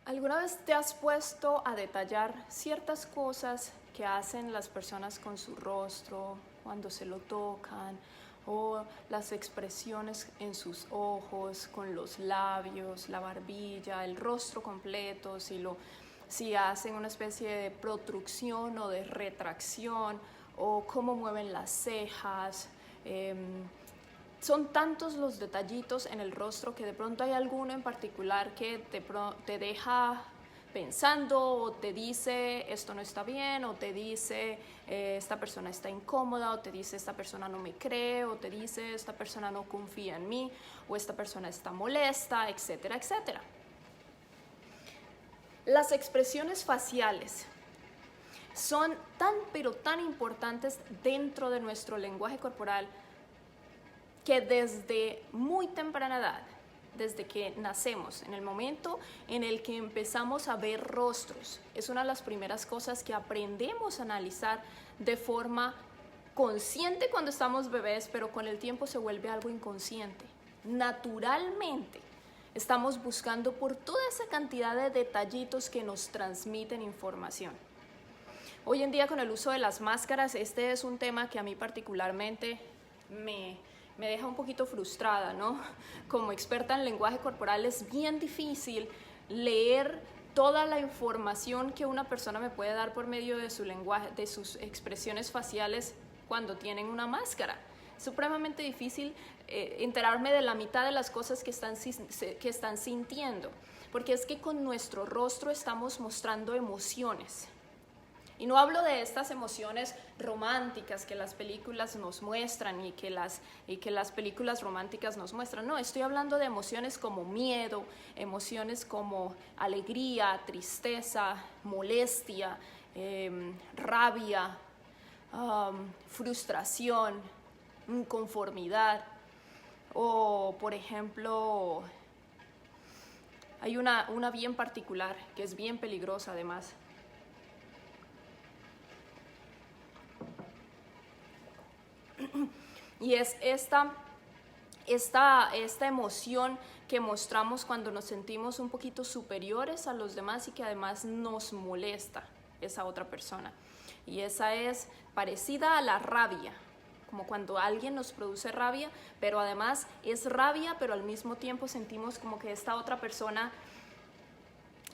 ¿Alguna vez te has puesto a detallar ciertas cosas que hacen las personas con su rostro cuando se lo tocan, o las expresiones en sus ojos, con los labios, la barbilla, el rostro completo, si hacen una especie de protrucción o de retracción, o cómo mueven las cejas? Son tantos los detallitos en el rostro que de pronto hay alguno en particular que te deja pensando, o te dice esto no está bien, o te dice esta persona está incómoda, o te dice esta persona no me cree, o te dice esta persona no confía en mí, o esta persona está molesta, etcétera, etcétera. Las expresiones faciales son tan pero tan importantes dentro de nuestro lenguaje corporal que desde muy temprana edad, desde que nacemos, en el momento en el que empezamos a ver rostros, es una de las primeras cosas que aprendemos a analizar de forma consciente cuando estamos bebés, pero con el tiempo se vuelve algo inconsciente. Naturalmente, estamos buscando por toda esa cantidad de detallitos que nos transmiten información. Hoy en día, con el uso de las máscaras, este es un tema que a mí particularmente me deja un poquito frustrada, ¿no? Como experta en lenguaje corporal es bien difícil leer toda la información que una persona me puede dar por medio de su lenguaje, de sus expresiones faciales cuando tienen una máscara. Es supremamente difícil enterarme de la mitad de las cosas que están sintiendo, porque es que con nuestro rostro estamos mostrando emociones. Y no hablo de estas emociones románticas que las películas nos muestran y que las películas románticas nos muestran. No, estoy hablando de emociones como miedo, emociones como alegría, tristeza, molestia, rabia, frustración, inconformidad. O, por ejemplo, hay una bien particular que es bien peligrosa además. Y es esta emoción que mostramos cuando nos sentimos un poquito superiores a los demás y que además nos molesta esa otra persona. Y esa es parecida a la rabia, como cuando alguien nos produce rabia, pero además es rabia, pero al mismo tiempo sentimos como que esta otra persona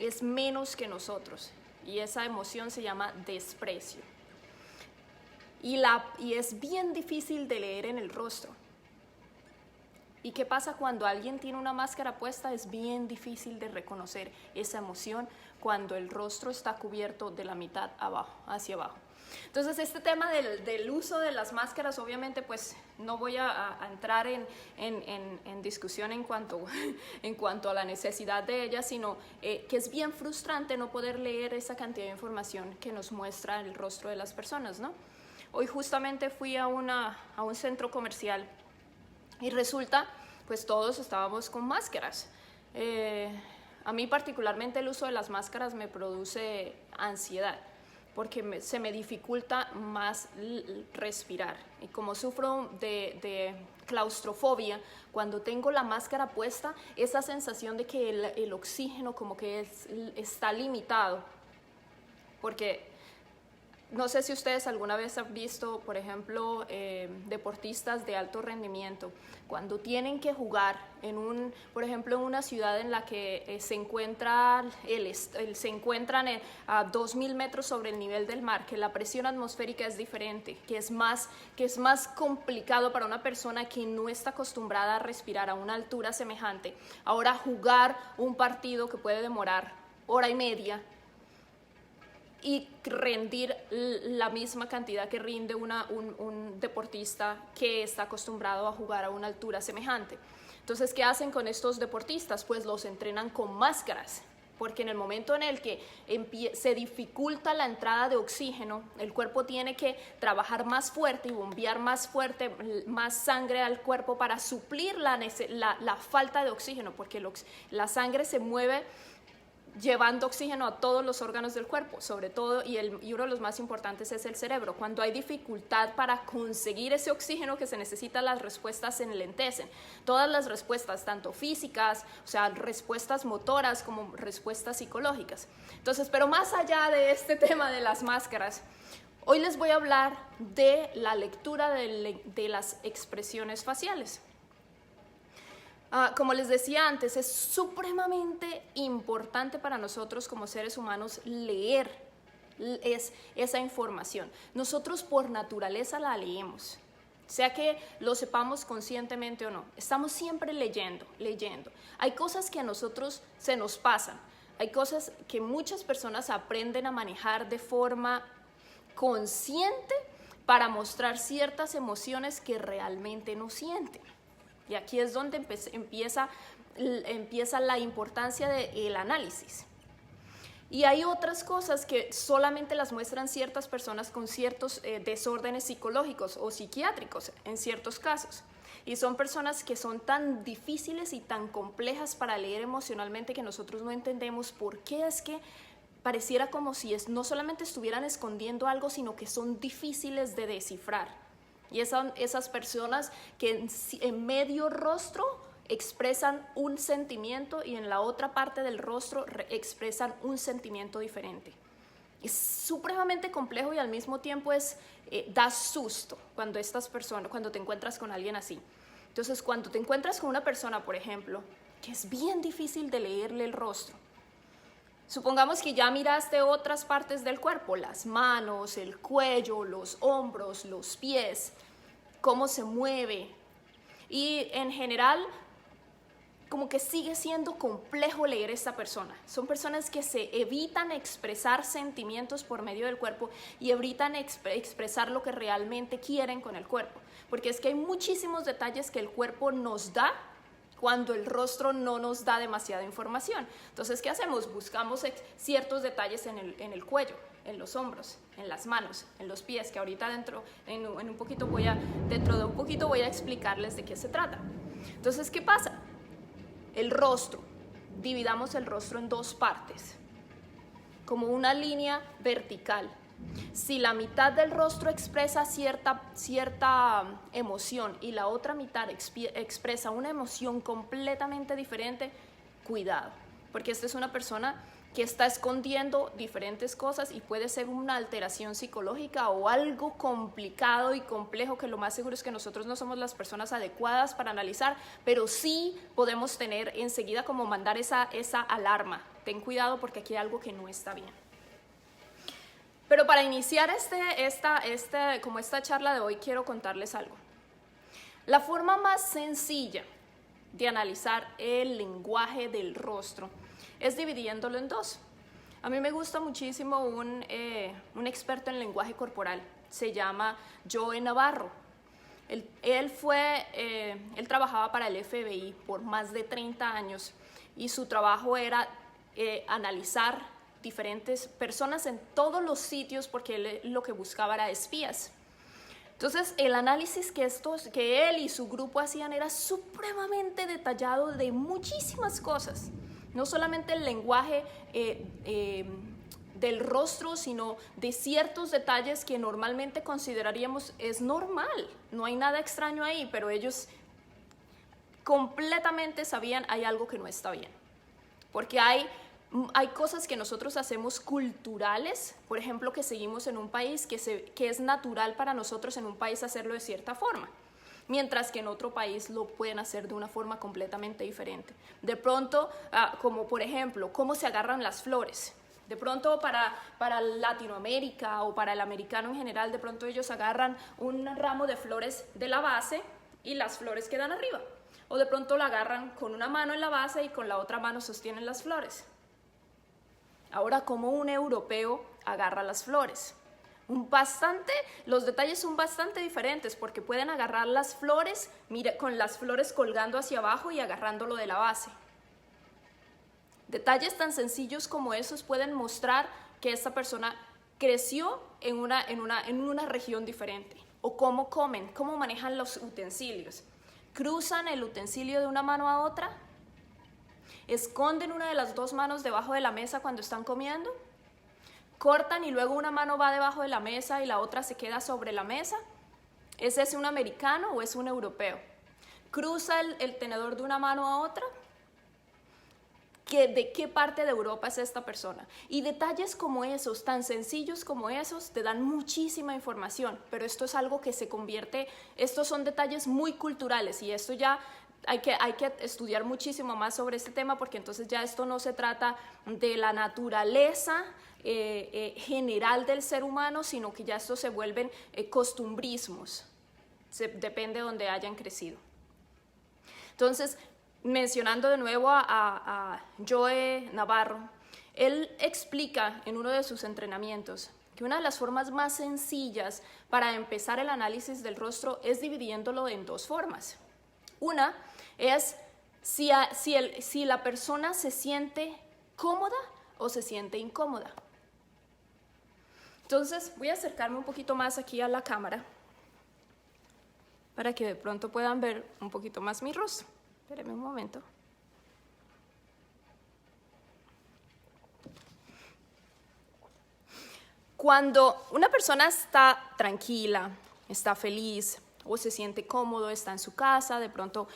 es menos que nosotros. Y esa emoción se llama desprecio. Y es bien difícil de leer en el rostro. ¿Y qué pasa cuando alguien tiene una máscara puesta? Es bien difícil de reconocer esa emoción cuando el rostro está cubierto de la mitad hacia abajo. Entonces, este tema del uso de las máscaras, obviamente, pues no voy a entrar en discusión en cuanto a la necesidad de ellas, sino que es bien frustrante no poder leer esa cantidad de información que nos muestra el rostro de las personas, ¿no? Hoy justamente fui a un centro comercial y resulta, pues todos estábamos con máscaras. A mí particularmente el uso de las máscaras me produce ansiedad, porque se me dificulta más respirar. Y como sufro de claustrofobia, cuando tengo la máscara puesta, esa sensación de que el oxígeno como que está limitado, porque no sé si ustedes alguna vez han visto, por ejemplo, deportistas de alto rendimiento, cuando tienen que jugar por ejemplo, en una ciudad en la que se encuentran a 2.000 metros sobre el nivel del mar, que la presión atmosférica es diferente, que es más complicado para una persona que no está acostumbrada a respirar a una altura semejante. Ahora jugar un partido que puede demorar hora y media y rendir la misma cantidad que rinde un deportista que está acostumbrado a jugar a una altura semejante. Entonces, ¿qué hacen con estos deportistas? Pues los entrenan con máscaras, porque en el momento en el que se dificulta la entrada de oxígeno, el cuerpo tiene que trabajar más fuerte y bombear más fuerte, más sangre al cuerpo para suplir la falta de oxígeno, porque la sangre se mueve llevando oxígeno a todos los órganos del cuerpo, sobre todo, y uno de los más importantes es el cerebro. Cuando hay dificultad para conseguir ese oxígeno que se necesita, las respuestas se enlentecen. Todas las respuestas, tanto físicas, o sea, respuestas motoras como respuestas psicológicas. Entonces, pero más allá de este tema de las máscaras, hoy les voy a hablar de la lectura de las expresiones faciales. Como les decía antes, es supremamente importante para nosotros como seres humanos leer esa información. Nosotros por naturaleza la leemos, sea que lo sepamos conscientemente o no. Estamos siempre leyendo. Hay cosas que a nosotros se nos pasan, hay cosas que muchas personas aprenden a manejar de forma consciente para mostrar ciertas emociones que realmente no sienten. Y aquí es donde empieza la importancia del análisis. Y hay otras cosas que solamente las muestran ciertas personas con ciertos desórdenes psicológicos o psiquiátricos en ciertos casos. Y son personas que son tan difíciles y tan complejas para leer emocionalmente que nosotros no entendemos por qué es que pareciera como si no solamente estuvieran escondiendo algo, sino que son difíciles de descifrar. Y esas personas que en medio rostro expresan un sentimiento y en la otra parte del rostro expresan un sentimiento diferente. Es supremamente complejo y al mismo tiempo da susto cuando te encuentras con alguien así. Entonces, cuando te encuentras con una persona, por ejemplo, que es bien difícil de leerle el rostro, supongamos que ya miraste otras partes del cuerpo, las manos, el cuello, los hombros, los pies, cómo se mueve. Y en general, como que sigue siendo complejo leer a esta persona. Son personas que se evitan expresar sentimientos por medio del cuerpo y evitan expresar lo que realmente quieren con el cuerpo. Porque es que hay muchísimos detalles que el cuerpo nos da cuando el rostro no nos da demasiada información. Entonces, ¿qué hacemos? Buscamos ciertos detalles en el cuello, en los hombros, en las manos, en los pies, que ahorita dentro de un poquito voy a explicarles de qué se trata. Entonces, ¿qué pasa? El rostro. Dividamos el rostro en dos partes, como una línea vertical. Si la mitad del rostro expresa cierta emoción y la otra mitad expresa una emoción completamente diferente, cuidado, porque esta es una persona que está escondiendo diferentes cosas y puede ser una alteración psicológica o algo complicado y complejo que lo más seguro es que nosotros no somos las personas adecuadas para analizar, pero sí podemos tener enseguida como mandar esa alarma. Ten cuidado porque aquí hay algo que no está bien. Pero para iniciar esta charla de hoy quiero contarles algo. La forma más sencilla de analizar el lenguaje del rostro es dividiéndolo en dos. A mí me gusta muchísimo un experto en lenguaje corporal, se llama Joe Navarro. Él trabajaba para el FBI por más de 30 años y su trabajo era analizar diferentes personas en todos los sitios porque él lo que buscaba era espías. Entonces, el análisis que él y su grupo hacían era supremamente detallado de muchísimas cosas. No solamente el lenguaje del rostro, sino de ciertos detalles que normalmente consideraríamos es normal. No hay nada extraño ahí, pero ellos completamente sabían hay algo que no está bien. Porque hay cosas que nosotros hacemos culturales, por ejemplo, que seguimos en un país que es natural para nosotros en un país hacerlo de cierta forma, mientras que en otro país lo pueden hacer de una forma completamente diferente. De pronto, como por ejemplo, cómo se agarran las flores. De pronto para Latinoamérica o para el americano en general, de pronto ellos agarran un ramo de flores de la base y las flores quedan arriba. O de pronto la agarran con una mano en la base y con la otra mano sostienen las flores. Ahora, ¿cómo un europeo agarra las flores? Los detalles son bastante diferentes porque pueden agarrar las flores, con las flores colgando hacia abajo y agarrándolo de la base. Detalles tan sencillos como esos pueden mostrar que esta persona creció en una región diferente. O cómo comen, cómo manejan los utensilios. ¿Cruzan el utensilio de una mano a otra? esconden una de las dos manos debajo de la mesa cuando están comiendo, cortan y luego una mano va debajo de la mesa y la otra se queda sobre la mesa. ¿Es ese un americano o es un europeo? ¿Cruza el tenedor de una mano a otra? ¿De qué parte de Europa es esta persona? Y detalles como esos, tan sencillos como esos, te dan muchísima información, pero esto es algo que se convierte, estos son detalles muy culturales y esto ya hay que estudiar muchísimo más sobre este tema, porque entonces ya esto no se trata de la naturaleza general del ser humano, sino que ya estos se vuelven costumbrismos, depende de donde hayan crecido. Entonces, mencionando de nuevo a Joe Navarro, él explica en uno de sus entrenamientos que una de las formas más sencillas para empezar el análisis del rostro es dividiéndolo en dos formas. Una es si la persona se siente cómoda o se siente incómoda. Entonces voy a acercarme un poquito más aquí a la cámara para que de pronto puedan ver un poquito más mi rostro. Espérenme un momento. Cuando una persona está tranquila, está feliz o se siente cómodo, está en su casa, de pronto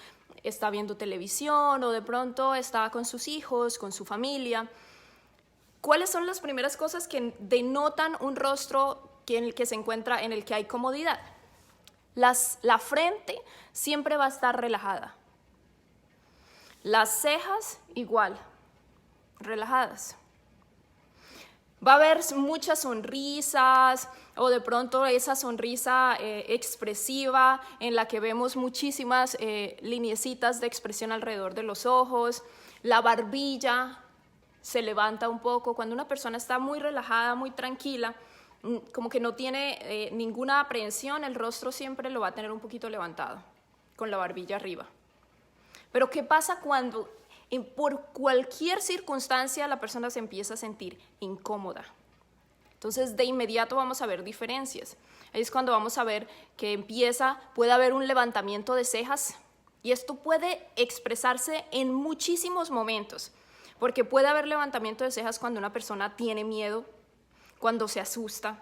está viendo televisión o de pronto está con sus hijos, con su familia, ¿cuáles son las primeras cosas que denotan un rostro en el que se encuentra, en el que hay comodidad? La frente siempre va a estar relajada. Las cejas igual, relajadas. Va a haber muchas sonrisas o de pronto esa sonrisa expresiva en la que vemos muchísimas lineecitas de expresión alrededor de los ojos. La barbilla se levanta un poco. Cuando una persona está muy relajada, muy tranquila, como que no tiene ninguna aprehensión, el rostro siempre lo va a tener un poquito levantado, con la barbilla arriba. Pero ¿qué pasa cuando por cualquier circunstancia la persona se empieza a sentir incómoda? Entonces de inmediato vamos a ver diferencias. Ahí es cuando vamos a ver que puede haber un levantamiento de cejas, y esto puede expresarse en muchísimos momentos, porque puede haber levantamiento de cejas cuando una persona tiene miedo, cuando se asusta,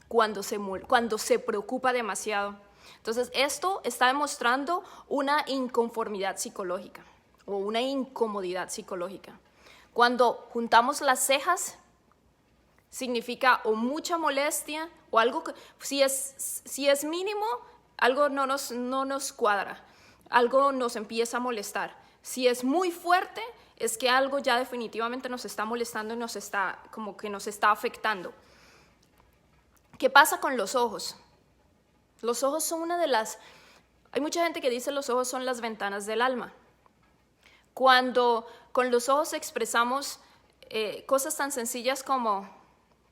cuando se preocupa demasiado. Entonces esto está demostrando una inconformidad psicológica o una incomodidad psicológica. Cuando juntamos las cejas, significa o mucha molestia o algo que, si es mínimo, algo no nos cuadra, algo nos empieza a molestar. Si es muy fuerte, es que algo ya definitivamente nos está molestando y nos está afectando. ¿Qué pasa con los ojos? Los ojos son hay mucha gente que dice los ojos son las ventanas del alma. Cuando con los ojos expresamos cosas tan sencillas como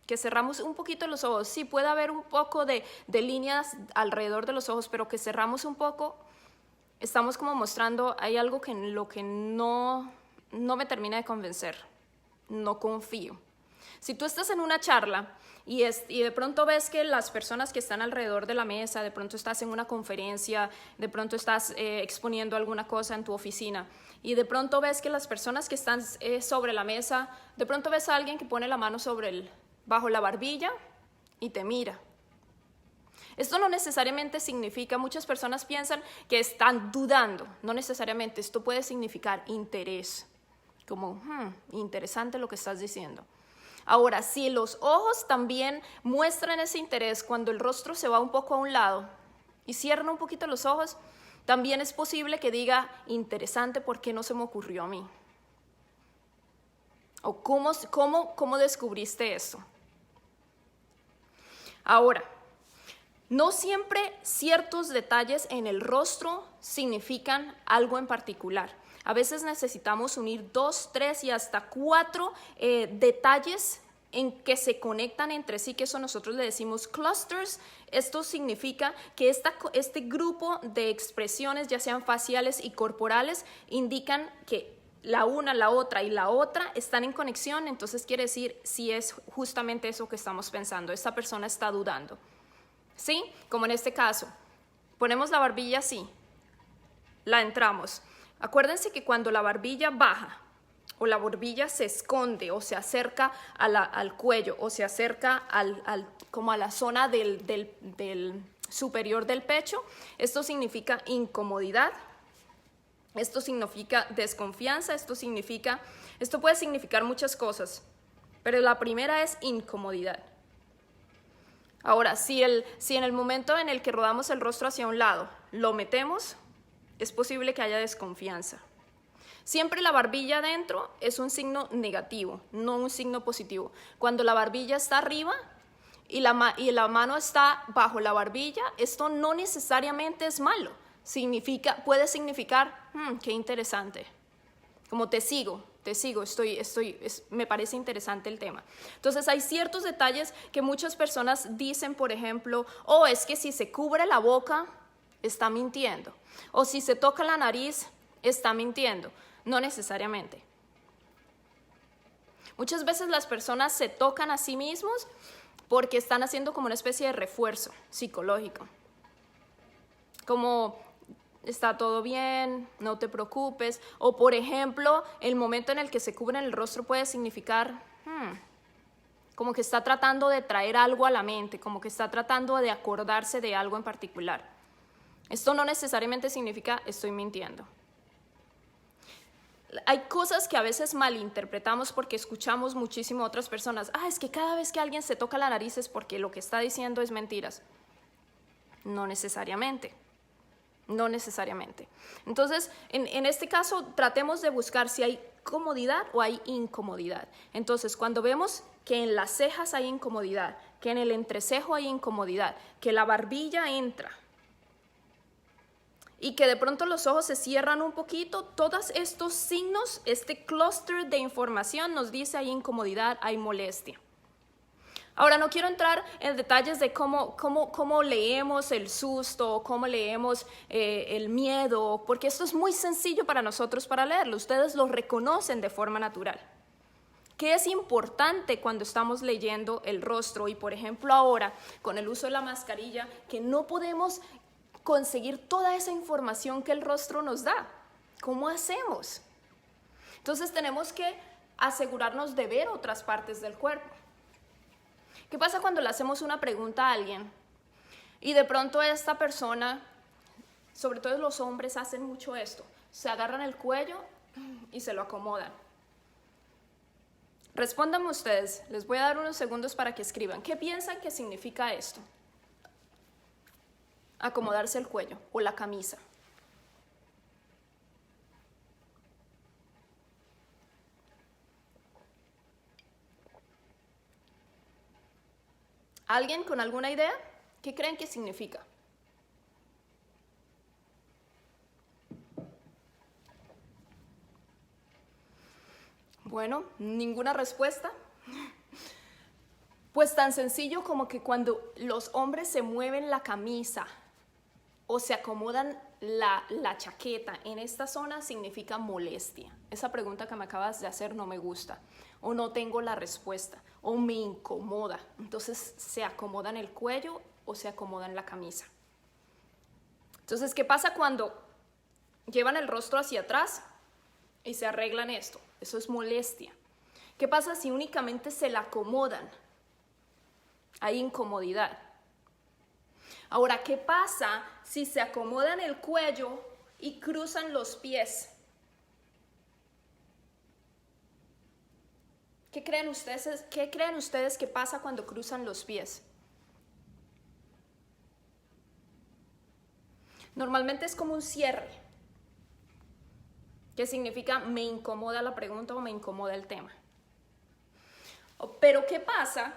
que cerramos un poquito los ojos. Sí, puede haber un poco de líneas alrededor de los ojos, pero que cerramos un poco, estamos como mostrando, hay algo en lo que no me termina de convencer, no confío. Si tú estás en una charla y de pronto ves que las personas que están alrededor de la mesa, de pronto estás en una conferencia, de pronto estás exponiendo alguna cosa en tu oficina, y de pronto ves que las personas que están sobre la mesa, de pronto ves a alguien que pone la mano bajo la barbilla y te mira. Esto no necesariamente significa, muchas personas piensan que están dudando, no necesariamente, esto puede significar interés, como interesante lo que estás diciendo. Ahora, si los ojos también muestran ese interés cuando el rostro se va un poco a un lado y cierran un poquito los ojos, también es posible que diga, interesante, ¿por qué no se me ocurrió a mí? ¿O cómo descubriste eso? Ahora, no siempre ciertos detalles en el rostro significan algo en particular. A veces necesitamos unir 2, 3 y hasta 4 detalles en que se conectan entre sí, que eso nosotros le decimos clusters. Esto significa que este grupo de expresiones, ya sean faciales y corporales, indican que la una, la otra y la otra están en conexión. Entonces quiere decir si es justamente eso que estamos pensando, esta persona está dudando. ¿Sí? Como en este caso, ponemos la barbilla así, la entramos. Acuérdense que cuando la barbilla baja o la barbilla se esconde o se acerca al cuello o se acerca como a la zona del superior del pecho, esto significa incomodidad, esto significa desconfianza, esto puede significar muchas cosas, pero la primera es incomodidad. Ahora, si en el momento en el que rodamos el rostro hacia un lado lo metemos, es posible que haya desconfianza. Siempre la barbilla adentro es un signo negativo, no un signo positivo. Cuando la barbilla está arriba y la mano está bajo la barbilla, esto no necesariamente es malo. Puede significar, qué interesante, como te sigo, me parece interesante el tema. Entonces hay ciertos detalles que muchas personas dicen, por ejemplo, es que si se cubre la boca, está mintiendo. O si se toca la nariz, está mintiendo. No necesariamente. Muchas veces las personas se tocan a sí mismos porque están haciendo como una especie de refuerzo psicológico. Como, está todo bien, no te preocupes. O por ejemplo, el momento en el que se cubren el rostro puede significar como que está tratando de traer algo a la mente, como que está tratando de acordarse de algo en particular. Esto no necesariamente significa estoy mintiendo. Hay cosas que a veces malinterpretamos porque escuchamos muchísimo a otras personas. Es que cada vez que alguien se toca la nariz es porque lo que está diciendo es mentiras. No necesariamente. No necesariamente. Entonces, en este caso, tratemos de buscar si hay comodidad o hay incomodidad. Entonces, cuando vemos que en las cejas hay incomodidad, que en el entrecejo hay incomodidad, que la barbilla entra y que de pronto los ojos se cierran un poquito, todos estos signos, este clúster de información nos dice hay incomodidad, hay molestia. Ahora no quiero entrar en detalles de cómo leemos el susto, cómo leemos el miedo, porque esto es muy sencillo para nosotros para leerlo, ustedes lo reconocen de forma natural. ¿Qué es importante cuando estamos leyendo el rostro? Y por ejemplo ahora, con el uso de la mascarilla, que no podemos conseguir toda esa información que el rostro nos da. ¿Cómo hacemos? Entonces tenemos que asegurarnos de ver otras partes del cuerpo. ¿Qué pasa cuando le hacemos una pregunta a alguien y de pronto esta persona, sobre todo los hombres, hacen mucho esto? Se agarran el cuello y se lo acomodan. Respóndanme ustedes, les voy a dar unos segundos para que escriban. ¿Qué piensan que significa esto? Acomodarse el cuello o la camisa. ¿Alguien con alguna idea? ¿Qué creen que significa? Bueno, ninguna respuesta. Pues tan sencillo como que cuando los hombres se mueven la camisa o se acomodan la chaqueta en esta zona significa molestia. Esa pregunta que me acabas de hacer no me gusta, o no tengo la respuesta, o me incomoda. Entonces se acomodan el cuello o se acomodan la camisa. Entonces, ¿qué pasa cuando llevan el rostro hacia atrás y se arreglan esto? Eso es molestia. ¿Qué pasa si únicamente se la acomodan? Hay incomodidad. Ahora, ¿qué pasa si se acomodan el cuello y cruzan los pies? ¿Qué creen ustedes que pasa cuando cruzan los pies? Normalmente es como un cierre, que significa me incomoda la pregunta o me incomoda el tema. Pero ¿qué pasa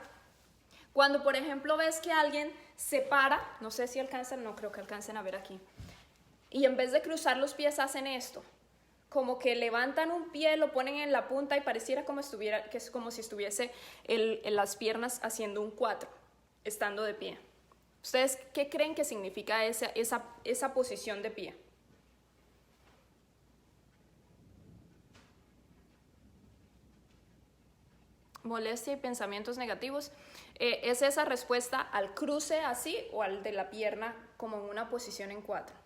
cuando, por ejemplo, ves que alguien se para? No sé si alcanzan, no creo que alcancen a ver aquí. Y en vez de cruzar los pies hacen esto. Como que levantan un pie, lo ponen en la punta y pareciera que es como si estuviese las piernas haciendo un 4, estando de pie. ¿Ustedes qué creen que significa esa posición de pie? Molestia y pensamientos negativos. ¿Es esa respuesta al cruce así o al de la pierna como en una posición en 4?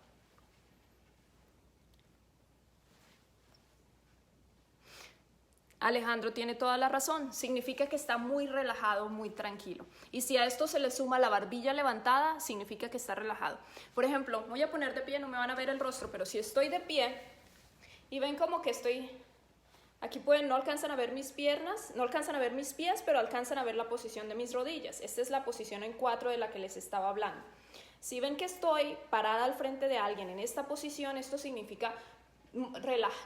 Alejandro tiene toda la razón, significa que está muy relajado, muy tranquilo. Y si a esto se le suma la barbilla levantada, significa que está relajado. Por ejemplo, voy a poner de pie, no me van a ver el rostro, pero si estoy de pie y ven como que estoy, aquí no alcanzan a ver mis piernas, no alcanzan a ver mis pies, pero alcanzan a ver la posición de mis rodillas. Esta es la posición en 4 de la que les estaba hablando. Si ven que estoy parada al frente de alguien en esta posición, esto significa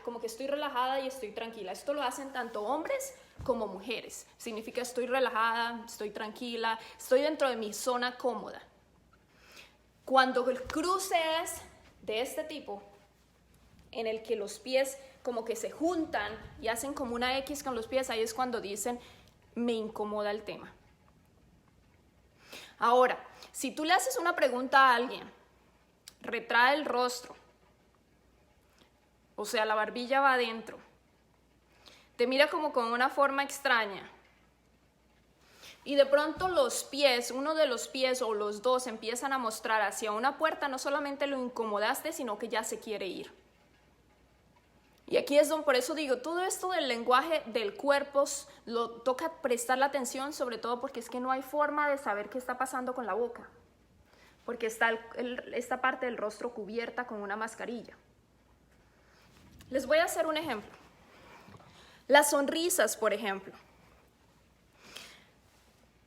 como que estoy relajada y estoy tranquila. Esto lo hacen tanto hombres como mujeres. Significa estoy relajada, estoy tranquila, estoy dentro de mi zona cómoda. Cuando el cruce es de este tipo, en el que los pies como que se juntan y hacen como una X con los pies, ahí es cuando dicen, me incomoda el tema. Ahora, si tú le haces una pregunta a alguien, retrae el rostro, o sea, la barbilla va adentro, te mira como con una forma extraña, y de pronto los pies, uno de los pies o los dos empiezan a mostrar hacia una puerta, no solamente lo incomodaste, sino que ya se quiere ir. Y aquí es donde, por eso digo, todo esto del lenguaje del cuerpo lo toca prestar la atención, sobre todo porque es que no hay forma de saber qué está pasando con la boca, porque está esta parte del rostro cubierta con una mascarilla. Les voy a hacer un ejemplo. Las sonrisas, por ejemplo.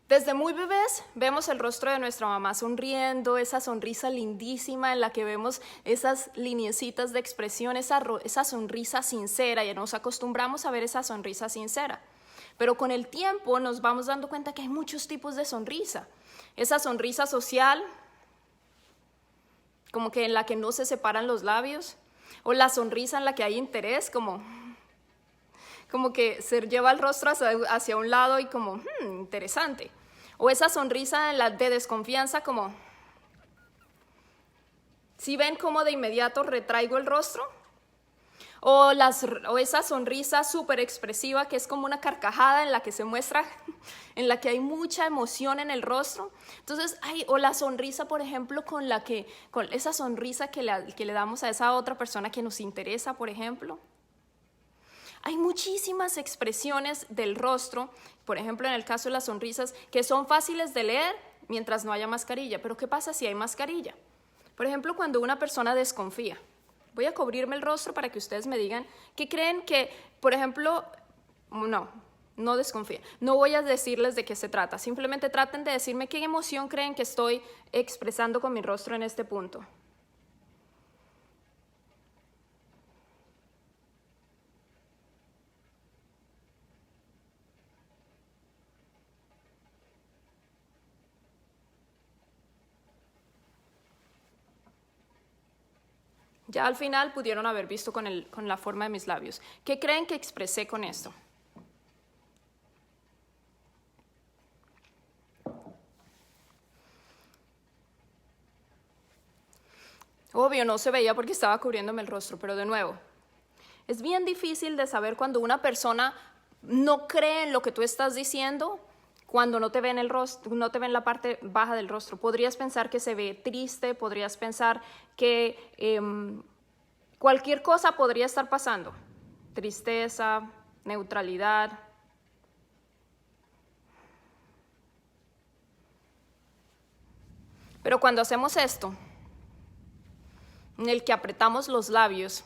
Desde muy bebés vemos el rostro de nuestra mamá sonriendo, esa sonrisa lindísima en la que vemos esas lineecitas de expresión, esa sonrisa sincera, y nos acostumbramos a ver esa sonrisa sincera. Pero con el tiempo nos vamos dando cuenta que hay muchos tipos de sonrisa. Esa sonrisa social, como que en la que no se separan los labios, o la sonrisa en la que hay interés, como que se lleva el rostro hacia un lado y como, interesante. O esa sonrisa de desconfianza, como, ¿sí ven cómo de inmediato retraigo el rostro? O esa sonrisa súper expresiva que es como una carcajada en la que se muestra, en la que hay mucha emoción en el rostro. Entonces, o la sonrisa, por ejemplo, con esa sonrisa que le damos a esa otra persona que nos interesa, por ejemplo. Hay muchísimas expresiones del rostro, por ejemplo, en el caso de las sonrisas, que son fáciles de leer mientras no haya mascarilla. Pero ¿qué pasa si hay mascarilla? Por ejemplo, cuando una persona desconfía. Voy a cubrirme el rostro para que ustedes me digan qué creen que, por ejemplo, no desconfía. No voy a decirles de qué se trata. Simplemente traten de decirme qué emoción creen que estoy expresando con mi rostro en este punto. Ya al final pudieron haber visto con la forma de mis labios. ¿Qué creen que expresé con esto? Obvio, no se veía porque estaba cubriéndome el rostro, pero de nuevo, es bien difícil de saber cuando una persona no cree en lo que tú estás diciendo cuando no te ven el rostro, no te ven la parte baja del rostro. Podrías pensar que se ve triste, podrías pensar que cualquier cosa podría estar pasando. Tristeza, neutralidad. Pero cuando hacemos esto, en el que apretamos los labios,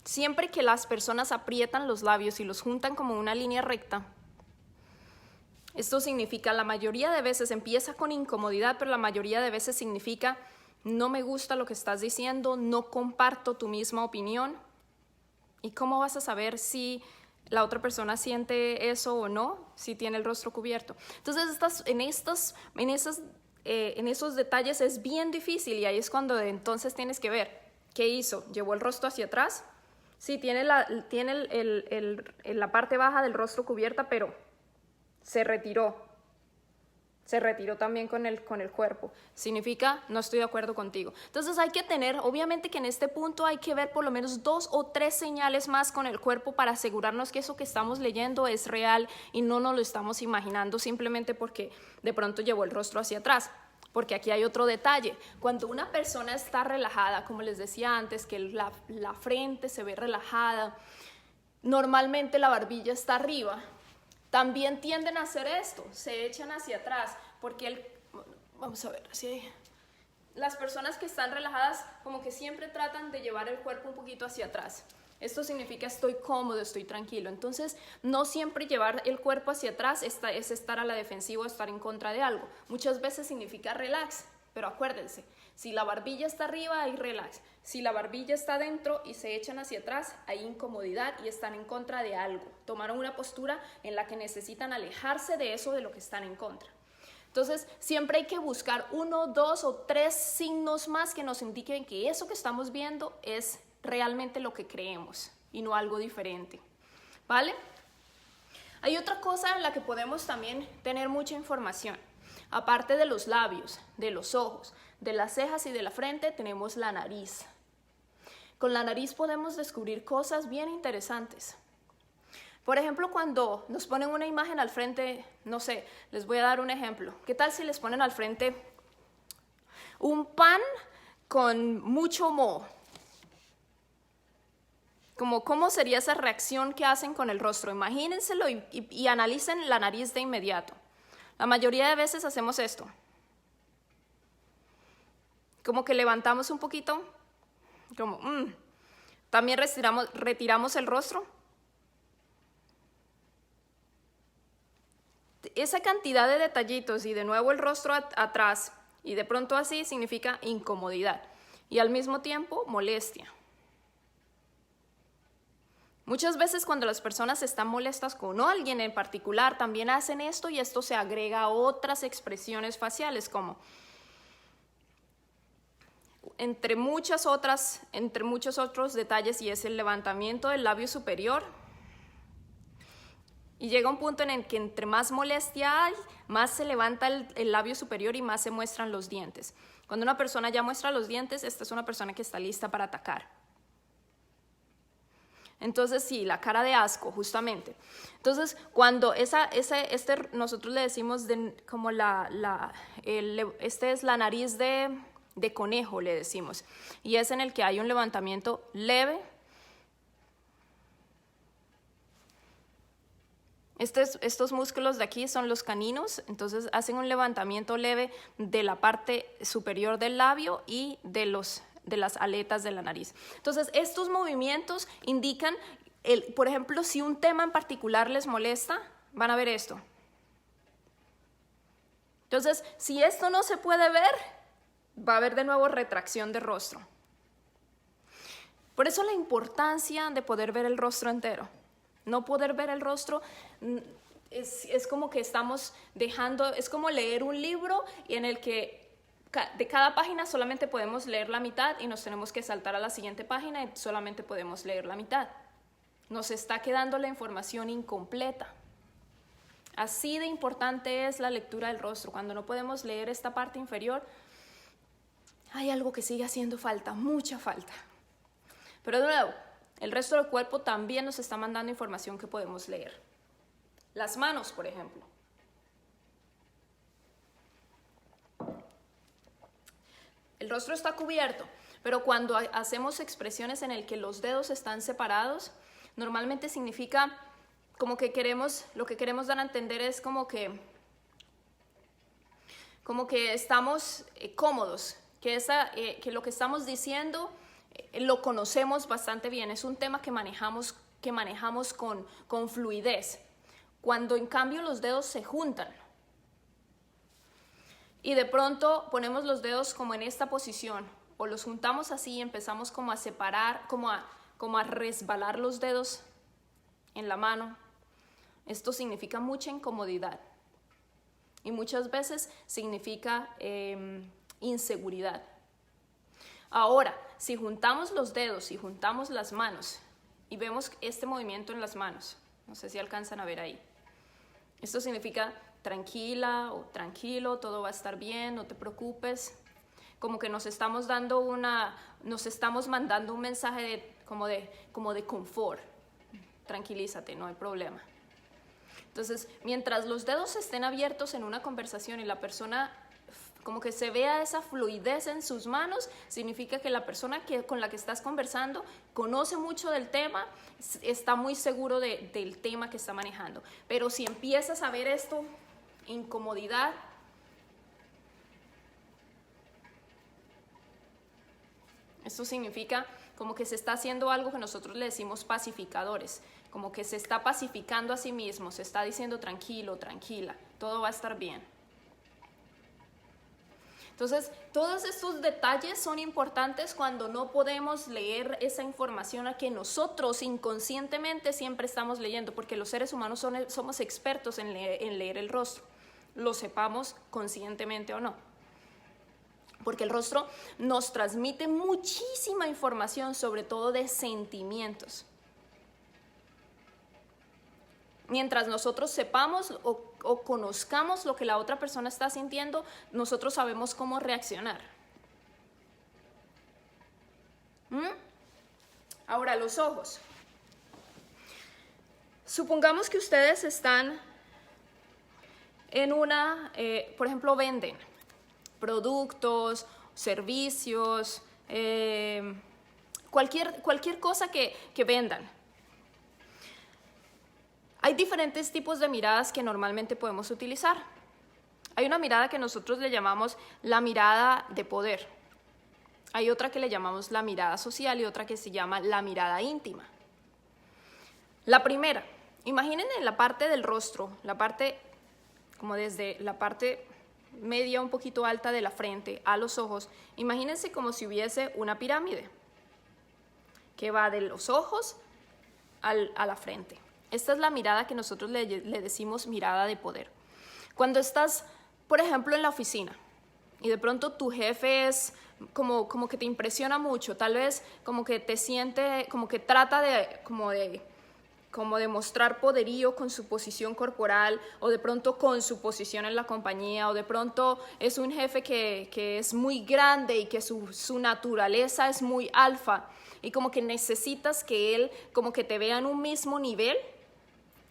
siempre que las personas aprietan los labios y los juntan como una línea recta, esto significa, la mayoría de veces empieza con incomodidad, pero la mayoría de veces significa no me gusta lo que estás diciendo, no comparto tu misma opinión. ¿Y cómo vas a saber si la otra persona siente eso o no, si tiene el rostro cubierto? Entonces, en esos detalles es bien difícil, y ahí es cuando entonces tienes que ver qué hizo. ¿Llevó el rostro hacia atrás? Sí, tiene la parte baja del rostro cubierta, pero se retiró también con el cuerpo. Significa, no estoy de acuerdo contigo. Entonces hay que tener, obviamente que en este punto hay que ver por lo menos 2 o 3 señales más con el cuerpo para asegurarnos que eso que estamos leyendo es real y no nos lo estamos imaginando simplemente porque de pronto llevó el rostro hacia atrás. Porque aquí hay otro detalle. Cuando una persona está relajada, como les decía antes, que la frente se ve relajada, normalmente la barbilla está arriba, también tienden a hacer esto, se echan hacia atrás, porque vamos a ver, así las personas que están relajadas como que siempre tratan de llevar el cuerpo un poquito hacia atrás. Esto significa estoy cómodo, estoy tranquilo. Entonces, no siempre llevar el cuerpo hacia atrás es estar a la defensiva o estar en contra de algo. Muchas veces significa relax, pero acuérdense, si la barbilla está arriba, hay relax. Si la barbilla está dentro y se echan hacia atrás, hay incomodidad y están en contra de algo. Tomaron una postura en la que necesitan alejarse de eso de lo que están en contra. Entonces, siempre hay que buscar 1, 2 o 3 signos más que nos indiquen que eso que estamos viendo es realmente lo que creemos y no algo diferente, ¿vale? Hay otra cosa en la que podemos también tener mucha información. Aparte de los labios, de los ojos, de las cejas y de la frente, tenemos la nariz. Con la nariz podemos descubrir cosas bien interesantes. Por ejemplo, cuando nos ponen una imagen al frente, no sé, les voy a dar un ejemplo. ¿Qué tal si les ponen al frente un pan con mucho moho? ¿Cómo sería esa reacción que hacen con el rostro? Imagínenselo y analicen la nariz de inmediato. La mayoría de veces hacemos esto. Como que levantamos un poquito, como, También retiramos el rostro. Esa cantidad de detallitos y de nuevo el rostro atrás y de pronto así significa incomodidad y al mismo tiempo molestia. Muchas veces cuando las personas están molestas con alguien en particular también hacen esto y esto se agrega a otras expresiones faciales como entre muchos otros detalles, y es el levantamiento del labio superior. Y llega un punto en el que entre más molestia hay, más se levanta el labio superior y más se muestran los dientes. Cuando una persona ya muestra los dientes, esta es una persona que está lista para atacar. Entonces sí, la cara de asco, justamente. Entonces, cuando nosotros le decimos este es la nariz de conejo, le decimos. Y es en el que hay un levantamiento leve. Estos músculos de aquí son los caninos, entonces hacen un levantamiento leve de la parte superior del labio y de las aletas de la nariz. Entonces, estos movimientos indican, por ejemplo, si un tema en particular les molesta, van a ver esto. Entonces, si esto no se puede ver, va a haber de nuevo retracción de rostro. Por eso la importancia de poder ver el rostro entero. No poder ver el rostro es como que estamos dejando, es como leer un libro y en el que de cada página solamente podemos leer la mitad y nos tenemos que saltar a la siguiente página y solamente podemos leer la mitad. Nos está quedando la información incompleta. Así de importante es la lectura del rostro. Cuando no podemos leer esta parte inferior, hay algo que sigue haciendo falta, mucha falta. Pero de nuevo, el resto del cuerpo también nos está mandando información que podemos leer. Las manos, por ejemplo. El rostro está cubierto, pero cuando hacemos expresiones en el que los dedos están separados, normalmente significa como que lo que queremos dar a entender es como que estamos cómodos, que lo que estamos diciendo lo conocemos bastante bien, es un tema que manejamos con fluidez. Cuando en cambio los dedos se juntan y de pronto ponemos los dedos como en esta posición o los juntamos así y empezamos como a separar, como a resbalar los dedos en la mano, esto significa mucha incomodidad y muchas veces significa inseguridad. Ahora, si juntamos los dedos y juntamos las manos y vemos este movimiento en las manos, no sé si alcanzan a ver ahí, esto significa tranquila o tranquilo, todo va a estar bien, no te preocupes, como que nos estamos mandando un mensaje como de confort, tranquilízate, no hay problema. Entonces, mientras los dedos estén abiertos en una conversación y la persona como que se vea esa fluidez en sus manos, significa que la persona con la que estás conversando conoce mucho del tema, está muy seguro del tema que está manejando. Pero si empiezas a ver esto, incomodidad, esto significa como que se está haciendo algo que nosotros le decimos pacificadores, como que se está pacificando a sí mismo, se está diciendo tranquilo, tranquila, todo va a estar bien. Entonces, todos estos detalles son importantes cuando no podemos leer esa información a que nosotros inconscientemente siempre estamos leyendo, porque los seres humanos somos expertos en leer el rostro, lo sepamos conscientemente o no. Porque el rostro nos transmite muchísima información, sobre todo de sentimientos. Mientras nosotros sepamos o conozcamos lo que la otra persona está sintiendo, nosotros sabemos cómo reaccionar. Ahora, los ojos. Supongamos que ustedes están en por ejemplo, venden productos, servicios, cualquier cosa que vendan. Hay diferentes tipos de miradas que normalmente podemos utilizar. Hay una mirada que nosotros le llamamos la mirada de poder. Hay otra que le llamamos la mirada social y otra que se llama la mirada íntima. La primera, imaginen en la parte del rostro, la parte como desde la parte media un poquito alta de la frente a los ojos, imagínense como si hubiese una pirámide que va de los ojos a la frente. Esta es la mirada que nosotros le decimos mirada de poder. Cuando estás, por ejemplo, en la oficina y de pronto tu jefe es como que te impresiona mucho, tal vez como que te siente, como que trata de mostrar poderío con su posición corporal, o de pronto con su posición en la compañía, o de pronto es un jefe que es muy grande y que su naturaleza es muy alfa, y como que necesitas que él como que te vea en un mismo nivel.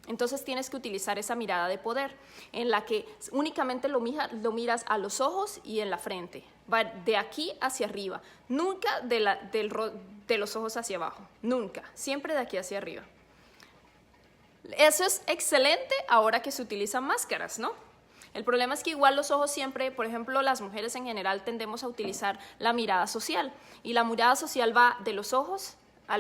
Entonces tienes que utilizar esa mirada de poder, en la que únicamente lo miras a los ojos y en la frente. Va de aquí hacia arriba, nunca de los ojos hacia abajo, nunca, siempre de aquí hacia arriba. Eso es excelente ahora que se utilizan máscaras, ¿no? El problema es que igual los ojos siempre, por ejemplo, las mujeres en general tendemos a utilizar la mirada social, y la mirada social va de los ojos a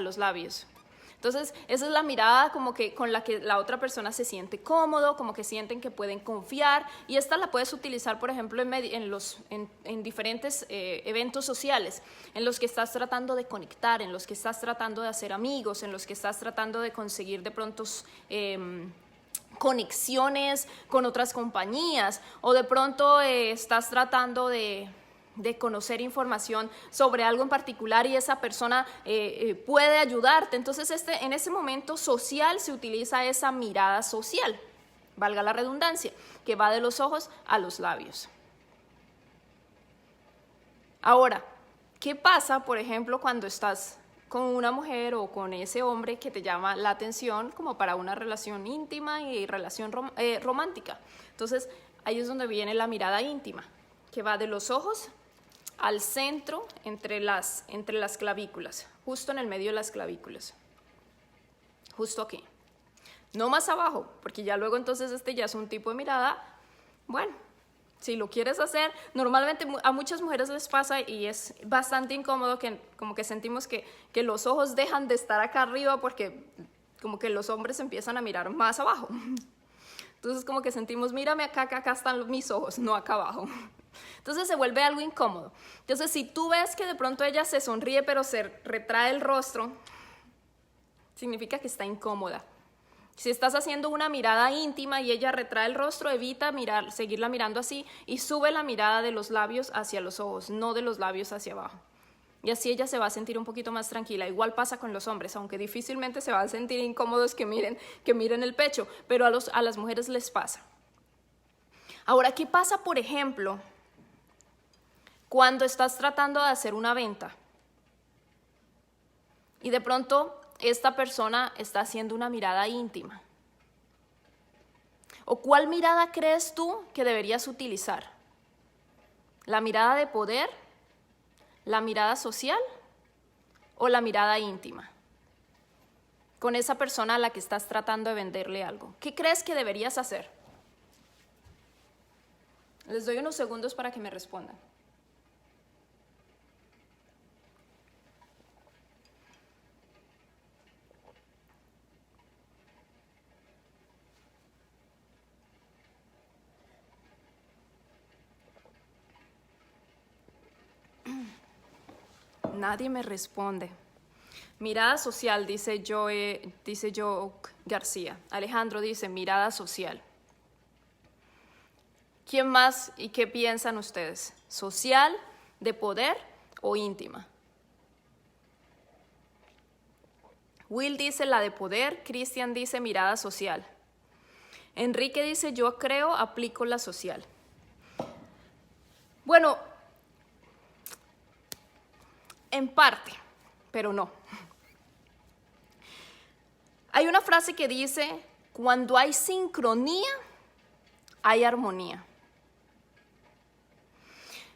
los labios. Entonces, esa es la mirada como que con la que la otra persona se siente cómodo, como que sienten que pueden confiar, y esta la puedes utilizar, por ejemplo, en diferentes eventos sociales, en los que estás tratando de conectar, en los que estás tratando de hacer amigos, en los que estás tratando de conseguir de pronto conexiones con otras compañías, o de pronto estás tratando de conocer información sobre algo en particular y esa persona puede ayudarte. Entonces en ese momento social se utiliza esa mirada social, valga la redundancia, que va de los ojos a los labios. Ahora, ¿qué pasa, por ejemplo, cuando estás con una mujer o con ese hombre que te llama la atención como para una relación íntima y relación romántica? Entonces ahí es donde viene la mirada íntima, que va de los ojos al centro, entre las clavículas, justo en el medio de las clavículas, justo aquí, no más abajo, porque ya luego entonces ya es un tipo de mirada. Bueno, si lo quieres hacer, normalmente a muchas mujeres les pasa y es bastante incómodo, que como que sentimos que los ojos dejan de estar acá arriba, porque como que los hombres empiezan a mirar más abajo. Entonces como que sentimos, mírame acá, que acá están mis ojos, no acá abajo. Entonces se vuelve algo incómodo. Entonces si tú ves que de pronto ella se sonríe pero se retrae el rostro, significa que está incómoda. Si estás haciendo una mirada íntima y ella retrae el rostro, evita seguirla mirando así, y sube la mirada de los labios hacia los ojos, no de los labios hacia abajo. Y así ella se va a sentir un poquito más tranquila. Igual pasa con los hombres, aunque difícilmente se van a sentir incómodos que miren el pecho, pero a las mujeres les pasa. Ahora, ¿qué pasa, por ejemplo, cuando estás tratando de hacer una venta y de pronto esta persona está haciendo una mirada íntima? ¿O cuál mirada crees tú que deberías utilizar? ¿La mirada de poder, la mirada social o la mirada íntima? Con esa persona a la que estás tratando de venderle algo. ¿Qué crees que deberías hacer? Les doy unos segundos para que me respondan. Nadie me responde. Mirada social, dice Joe García. Alejandro dice mirada social. ¿Quién más y qué piensan ustedes? ¿Social, de poder o íntima? Will dice la de poder, Cristian dice mirada social. Enrique dice yo creo, aplico la social. Bueno, en parte, pero no. Hay una frase que dice, cuando hay sincronía, hay armonía.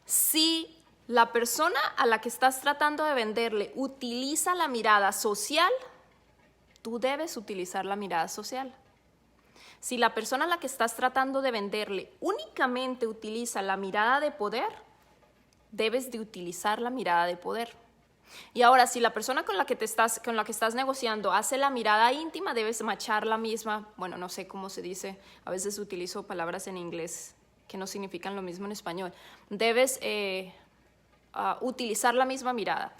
Si la persona a la que estás tratando de venderle utiliza la mirada social, tú debes utilizar la mirada social. Si la persona a la que estás tratando de venderle únicamente utiliza la mirada de poder, debes de utilizar la mirada de poder. Y ahora, si la persona con la que estás negociando hace la mirada íntima, debes machar la misma, bueno, no sé cómo se dice, a veces utilizo palabras en inglés que no significan lo mismo en español. Debes utilizar la misma mirada,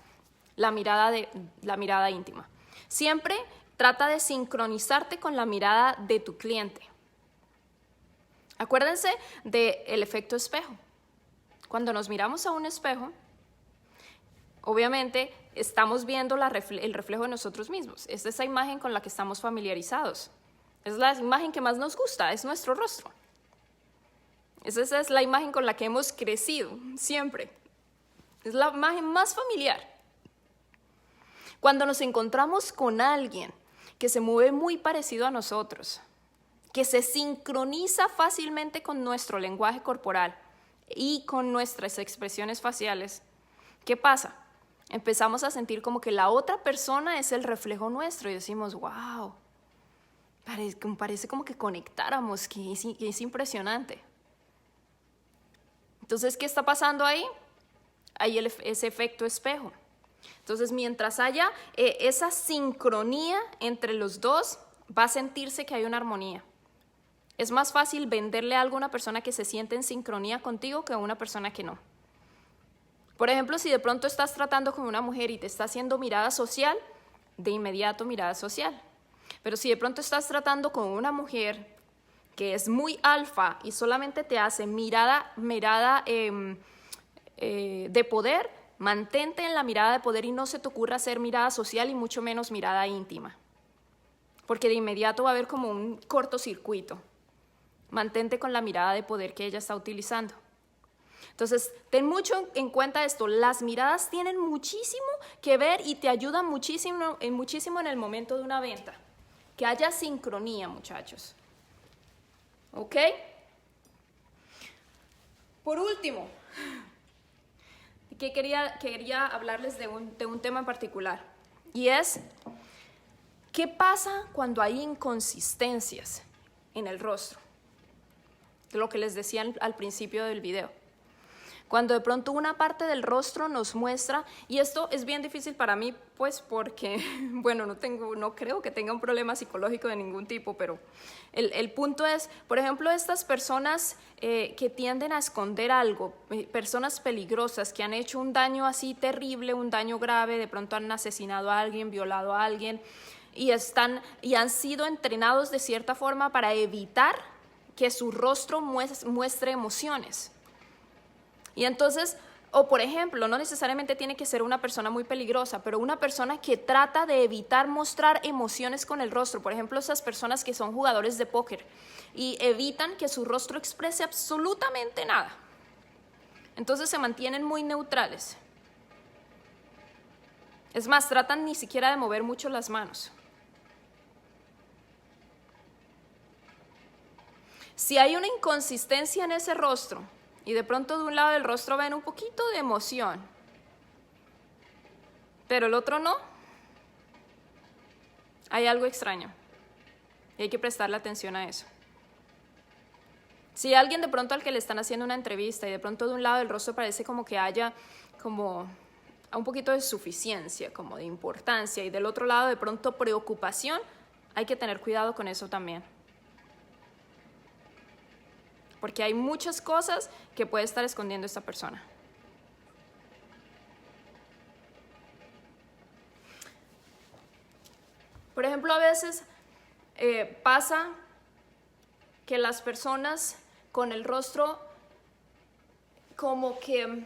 la mirada íntima. Siempre trata de sincronizarte con la mirada de tu cliente. Acuérdense del efecto espejo. Cuando nos miramos a un espejo, obviamente estamos viendo el reflejo de nosotros mismos. Es esa imagen con la que estamos familiarizados. Es la imagen que más nos gusta, es nuestro rostro. Esa es la imagen con la que hemos crecido siempre. Es la imagen más familiar. Cuando nos encontramos con alguien que se mueve muy parecido a nosotros, que se sincroniza fácilmente con nuestro lenguaje corporal y con nuestras expresiones faciales, ¿qué pasa? Empezamos a sentir como que la otra persona es el reflejo nuestro y decimos, wow, parece como que conectáramos, que es impresionante. Entonces, ¿qué está pasando ahí? Hay ese efecto espejo. Entonces, mientras haya esa sincronía entre los dos, va a sentirse que hay una armonía. Es más fácil venderle algo a una persona que se siente en sincronía contigo que a una persona que no. Por ejemplo, si de pronto estás tratando con una mujer y te está haciendo mirada social, de inmediato mirada social. Pero si de pronto estás tratando con una mujer que es muy alfa y solamente te hace mirada de poder, mantente en la mirada de poder y no se te ocurra hacer mirada social y mucho menos mirada íntima. Porque de inmediato va a haber como un cortocircuito. Mantente con la mirada de poder que ella está utilizando. Entonces, ten mucho en cuenta esto. Las miradas tienen muchísimo que ver y te ayudan muchísimo en el momento de una venta. Que haya sincronía, muchachos. ¿Ok? Por último, quería hablarles de un tema en particular. Y es, ¿qué pasa cuando hay inconsistencias en el rostro? Lo que les decía al principio del video. Cuando de pronto una parte del rostro nos muestra, y esto es bien difícil para mí, pues porque, bueno, no creo que tenga un problema psicológico de ningún tipo, pero el punto es, por ejemplo, estas personas que tienden a esconder algo, personas peligrosas que han hecho un daño así terrible, un daño grave, de pronto han asesinado a alguien, violado a alguien, y han sido entrenados de cierta forma para evitar que su rostro muestre emociones. Y entonces, o por ejemplo, no necesariamente tiene que ser una persona muy peligrosa, pero una persona que trata de evitar mostrar emociones con el rostro. Por ejemplo, esas personas que son jugadores de póker y evitan que su rostro exprese absolutamente nada. Entonces se mantienen muy neutrales. Es más, tratan ni siquiera de mover mucho las manos. Si hay una inconsistencia en ese rostro, y de pronto de un lado del rostro ven un poquito de emoción, pero el otro no, hay algo extraño y hay que prestarle atención a eso. Si alguien de pronto al que le están haciendo una entrevista y de pronto de un lado del rostro parece como que haya como un poquito de suficiencia, como de importancia, y del otro lado de pronto preocupación, hay que tener cuidado con eso también. Porque hay muchas cosas que puede estar escondiendo esta persona. Por ejemplo, a veces pasa que las personas con el rostro como que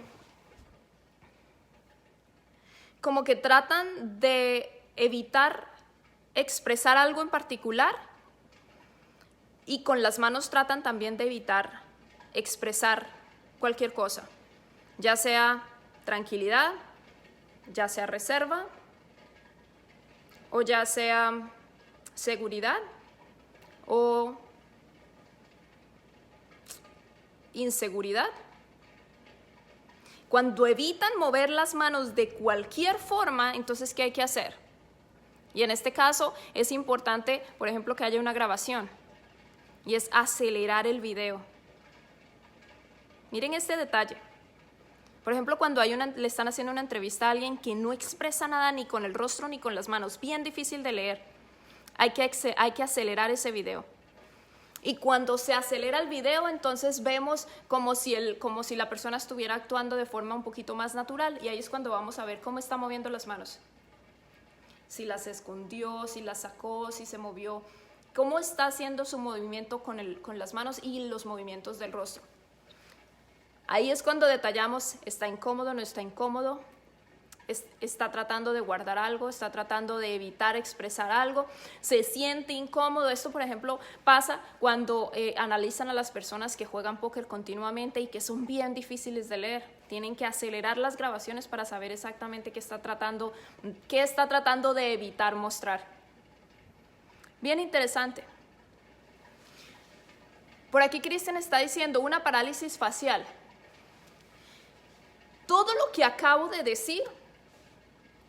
tratan de evitar expresar algo en particular y con las manos tratan también de evitar expresar cualquier cosa, ya sea tranquilidad, ya sea reserva o ya sea seguridad o inseguridad. Cuando evitan mover las manos de cualquier forma, entonces, ¿qué hay que hacer? Y en este caso es importante, por ejemplo, que haya una grabación y es acelerar el video. Miren este detalle. Por ejemplo, cuando le están haciendo una entrevista a alguien que no expresa nada ni con el rostro ni con las manos, bien difícil de leer, hay que acelerar ese video. Y cuando se acelera el video, entonces vemos como si la persona estuviera actuando de forma un poquito más natural, y ahí es cuando vamos a ver cómo está moviendo las manos. Si las escondió, si las sacó, si se movió, cómo está haciendo su movimiento con las manos y los movimientos del rostro. Ahí es cuando detallamos, está incómodo, no está incómodo, está tratando de guardar algo, está tratando de evitar expresar algo, se siente incómodo. Esto, por ejemplo, pasa cuando analizan a las personas que juegan póker continuamente y que son bien difíciles de leer. Tienen que acelerar las grabaciones para saber exactamente qué está tratando de evitar mostrar. Bien interesante. Por aquí Cristian está diciendo una parálisis facial. Todo lo que acabo de decir,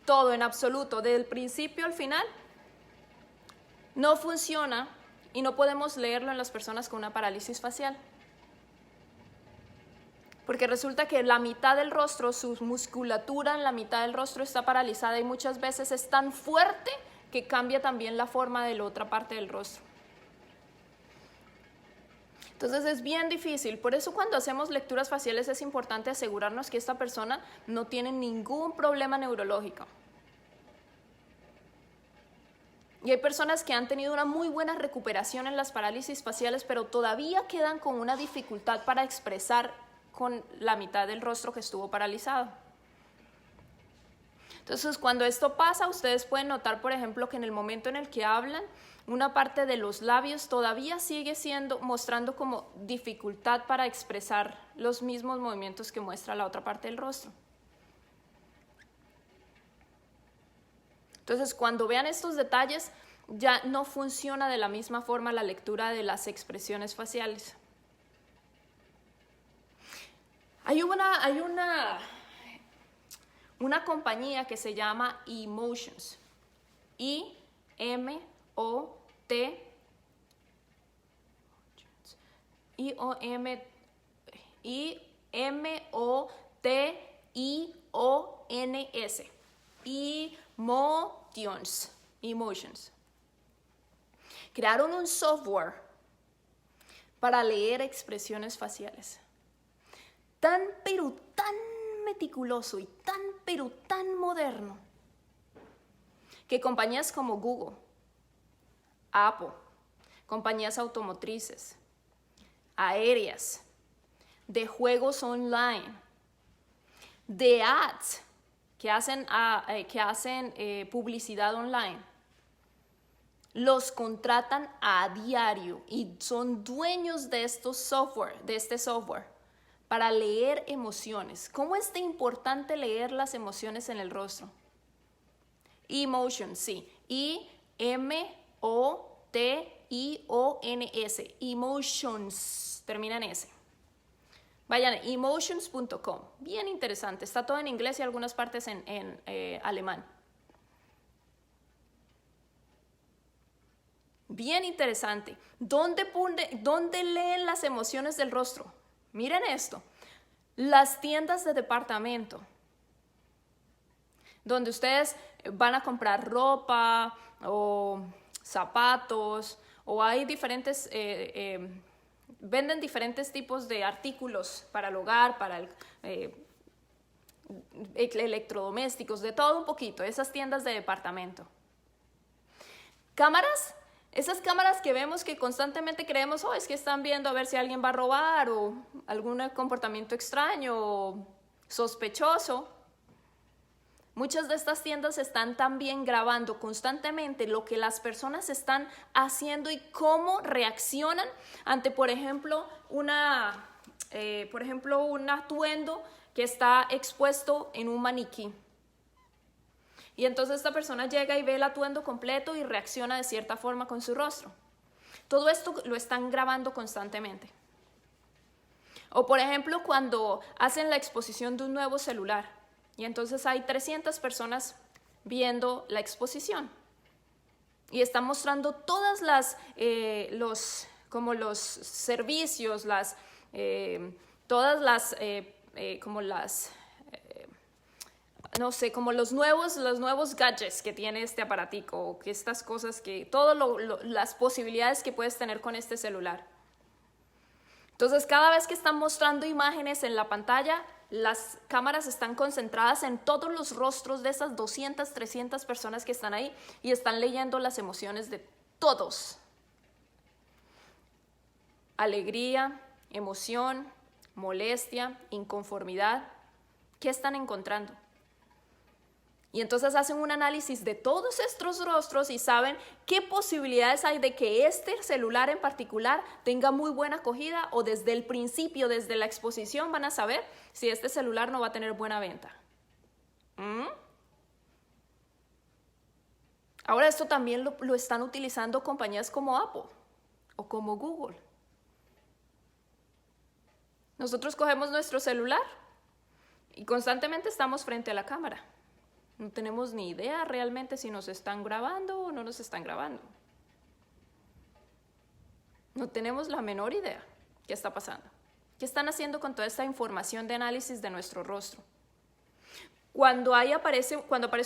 todo en absoluto, del principio al final, no funciona y no podemos leerlo en las personas con una parálisis facial. Porque resulta que la mitad del rostro, su musculatura en la mitad del rostro está paralizada y muchas veces es tan fuerte que cambia también la forma de la otra parte del rostro. Entonces es bien difícil, por eso cuando hacemos lecturas faciales es importante asegurarnos que esta persona no tiene ningún problema neurológico. Y hay personas que han tenido una muy buena recuperación en las parálisis faciales, pero todavía quedan con una dificultad para expresar con la mitad del rostro que estuvo paralizado. Entonces, cuando esto pasa, ustedes pueden notar, por ejemplo, que en el momento en el que hablan, una parte de los labios todavía sigue mostrando como dificultad para expresar los mismos movimientos que muestra la otra parte del rostro. Entonces, cuando vean estos detalles, ya no funciona de la misma forma la lectura de las expresiones faciales. Hay una compañía que se llama Emotions, Emotions. Emotions. Crearon un software para leer expresiones faciales. Tan pero tan meticuloso y tan moderno que compañías como Google, Apple, compañías automotrices, aéreas, de juegos online, de ads que hacen publicidad online, los contratan a diario y son dueños de este software para leer emociones. ¿Cómo es de importante leer las emociones en el rostro? Emotions, sí. I-M-O-T-I-O-N-S. Emotions. Termina en S. Vayan a emotions.com, bien interesante, está todo en inglés y algunas partes en alemán. Bien interesante. ¿Dónde leen las emociones del rostro? Miren esto. Las tiendas de departamento, donde ustedes van a comprar ropa o zapatos, o hay diferentes, venden diferentes tipos de artículos para el hogar, para electrodomésticos, de todo un poquito, esas tiendas de departamento. Cámaras. Esas cámaras que vemos que constantemente creemos, es que están viendo a ver si alguien va a robar o algún comportamiento extraño o sospechoso. Muchas de estas tiendas están también grabando constantemente lo que las personas están haciendo y cómo reaccionan ante, por ejemplo, un atuendo que está expuesto en un maniquí. Y entonces esta persona llega y ve el atuendo completo y reacciona de cierta forma con su rostro. Todo esto lo están grabando constantemente. O por ejemplo, cuando hacen la exposición de un nuevo celular y entonces hay 300 personas viendo la exposición y están mostrando todas los servicios, como los nuevos gadgets que tiene este aparatico, o que estas cosas, las posibilidades que puedes tener con este celular. Entonces, cada vez que están mostrando imágenes en la pantalla, las cámaras están concentradas en todos los rostros de esas 200, 300 personas que están ahí y están leyendo las emociones de todos. Alegría, emoción, molestia, inconformidad. ¿Qué están encontrando? Y entonces hacen un análisis de todos estos rostros y saben qué posibilidades hay de que este celular en particular tenga muy buena acogida, o desde el principio, desde la exposición, van a saber si este celular no va a tener buena venta. Ahora esto también lo están utilizando compañías como Apple o como Google. Nosotros cogemos nuestro celular y constantemente estamos frente a la cámara. No tenemos ni idea realmente si nos están grabando o no nos están grabando. No tenemos la menor idea qué está pasando. ¿Qué están haciendo con toda esta información de análisis de nuestro rostro? Cuando aparece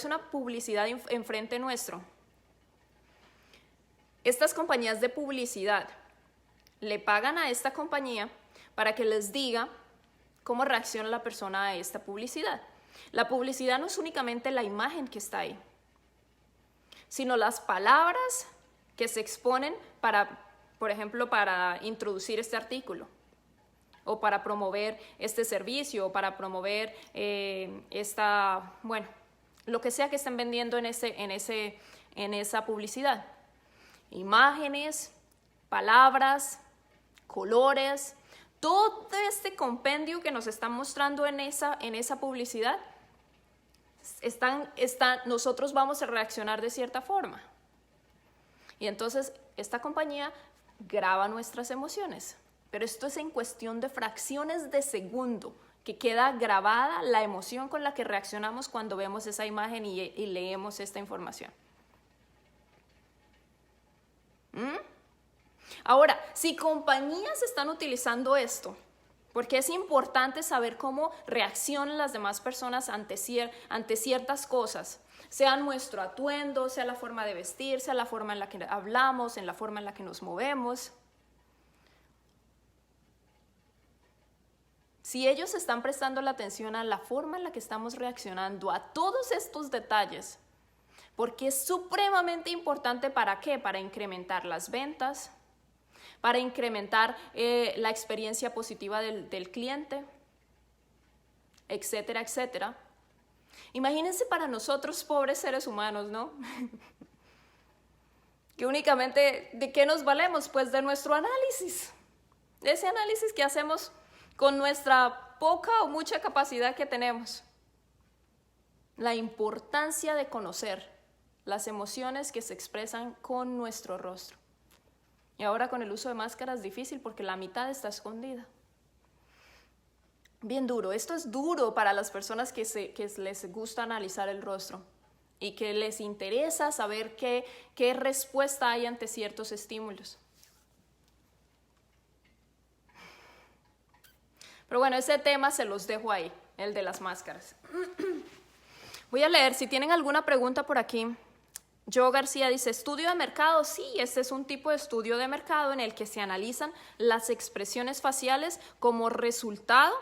una publicidad enfrente nuestro, estas compañías de publicidad le pagan a esta compañía para que les diga cómo reacciona la persona a esta publicidad. La publicidad no es únicamente la imagen que está ahí, sino las palabras que se exponen por ejemplo, para introducir este artículo, o para promover este servicio, o para promover lo que sea que estén vendiendo en esa publicidad. Imágenes, palabras, colores, todo este compendio que nos están mostrando en esa publicidad, nosotros vamos a reaccionar de cierta forma. Y entonces esta compañía graba nuestras emociones, pero esto es en cuestión de fracciones de segundo, que queda grabada la emoción con la que reaccionamos cuando vemos esa imagen y leemos esta información. Ahora, si compañías están utilizando esto, porque es importante saber cómo reaccionan las demás personas ante ciertas cosas, sea nuestro atuendo, sea la forma de vestir, sea la forma en la que hablamos, en la forma en la que nos movemos. Si ellos están prestando la atención a la forma en la que estamos reaccionando a todos estos detalles, porque es supremamente importante. ¿Para qué? Para incrementar las ventas, para incrementar la experiencia positiva del cliente, etcétera, etcétera. Imagínense para nosotros, pobres seres humanos, ¿no? Que únicamente, ¿de qué nos valemos? Pues de nuestro análisis. De ese análisis que hacemos con nuestra poca o mucha capacidad que tenemos. La importancia de conocer las emociones que se expresan con nuestro rostro. Y ahora con el uso de máscaras es difícil porque la mitad está escondida. bien duro. Esto es duro para las personas que les gusta analizar el rostro y que les interesa saber qué respuesta hay ante ciertos estímulos. Pero bueno, ese tema se los dejo ahí, el de las máscaras. Voy a leer, si tienen alguna pregunta por aquí. Joe García dice, ¿estudio de mercado? Sí, este es un tipo de estudio de mercado en el que se analizan las expresiones faciales como resultado,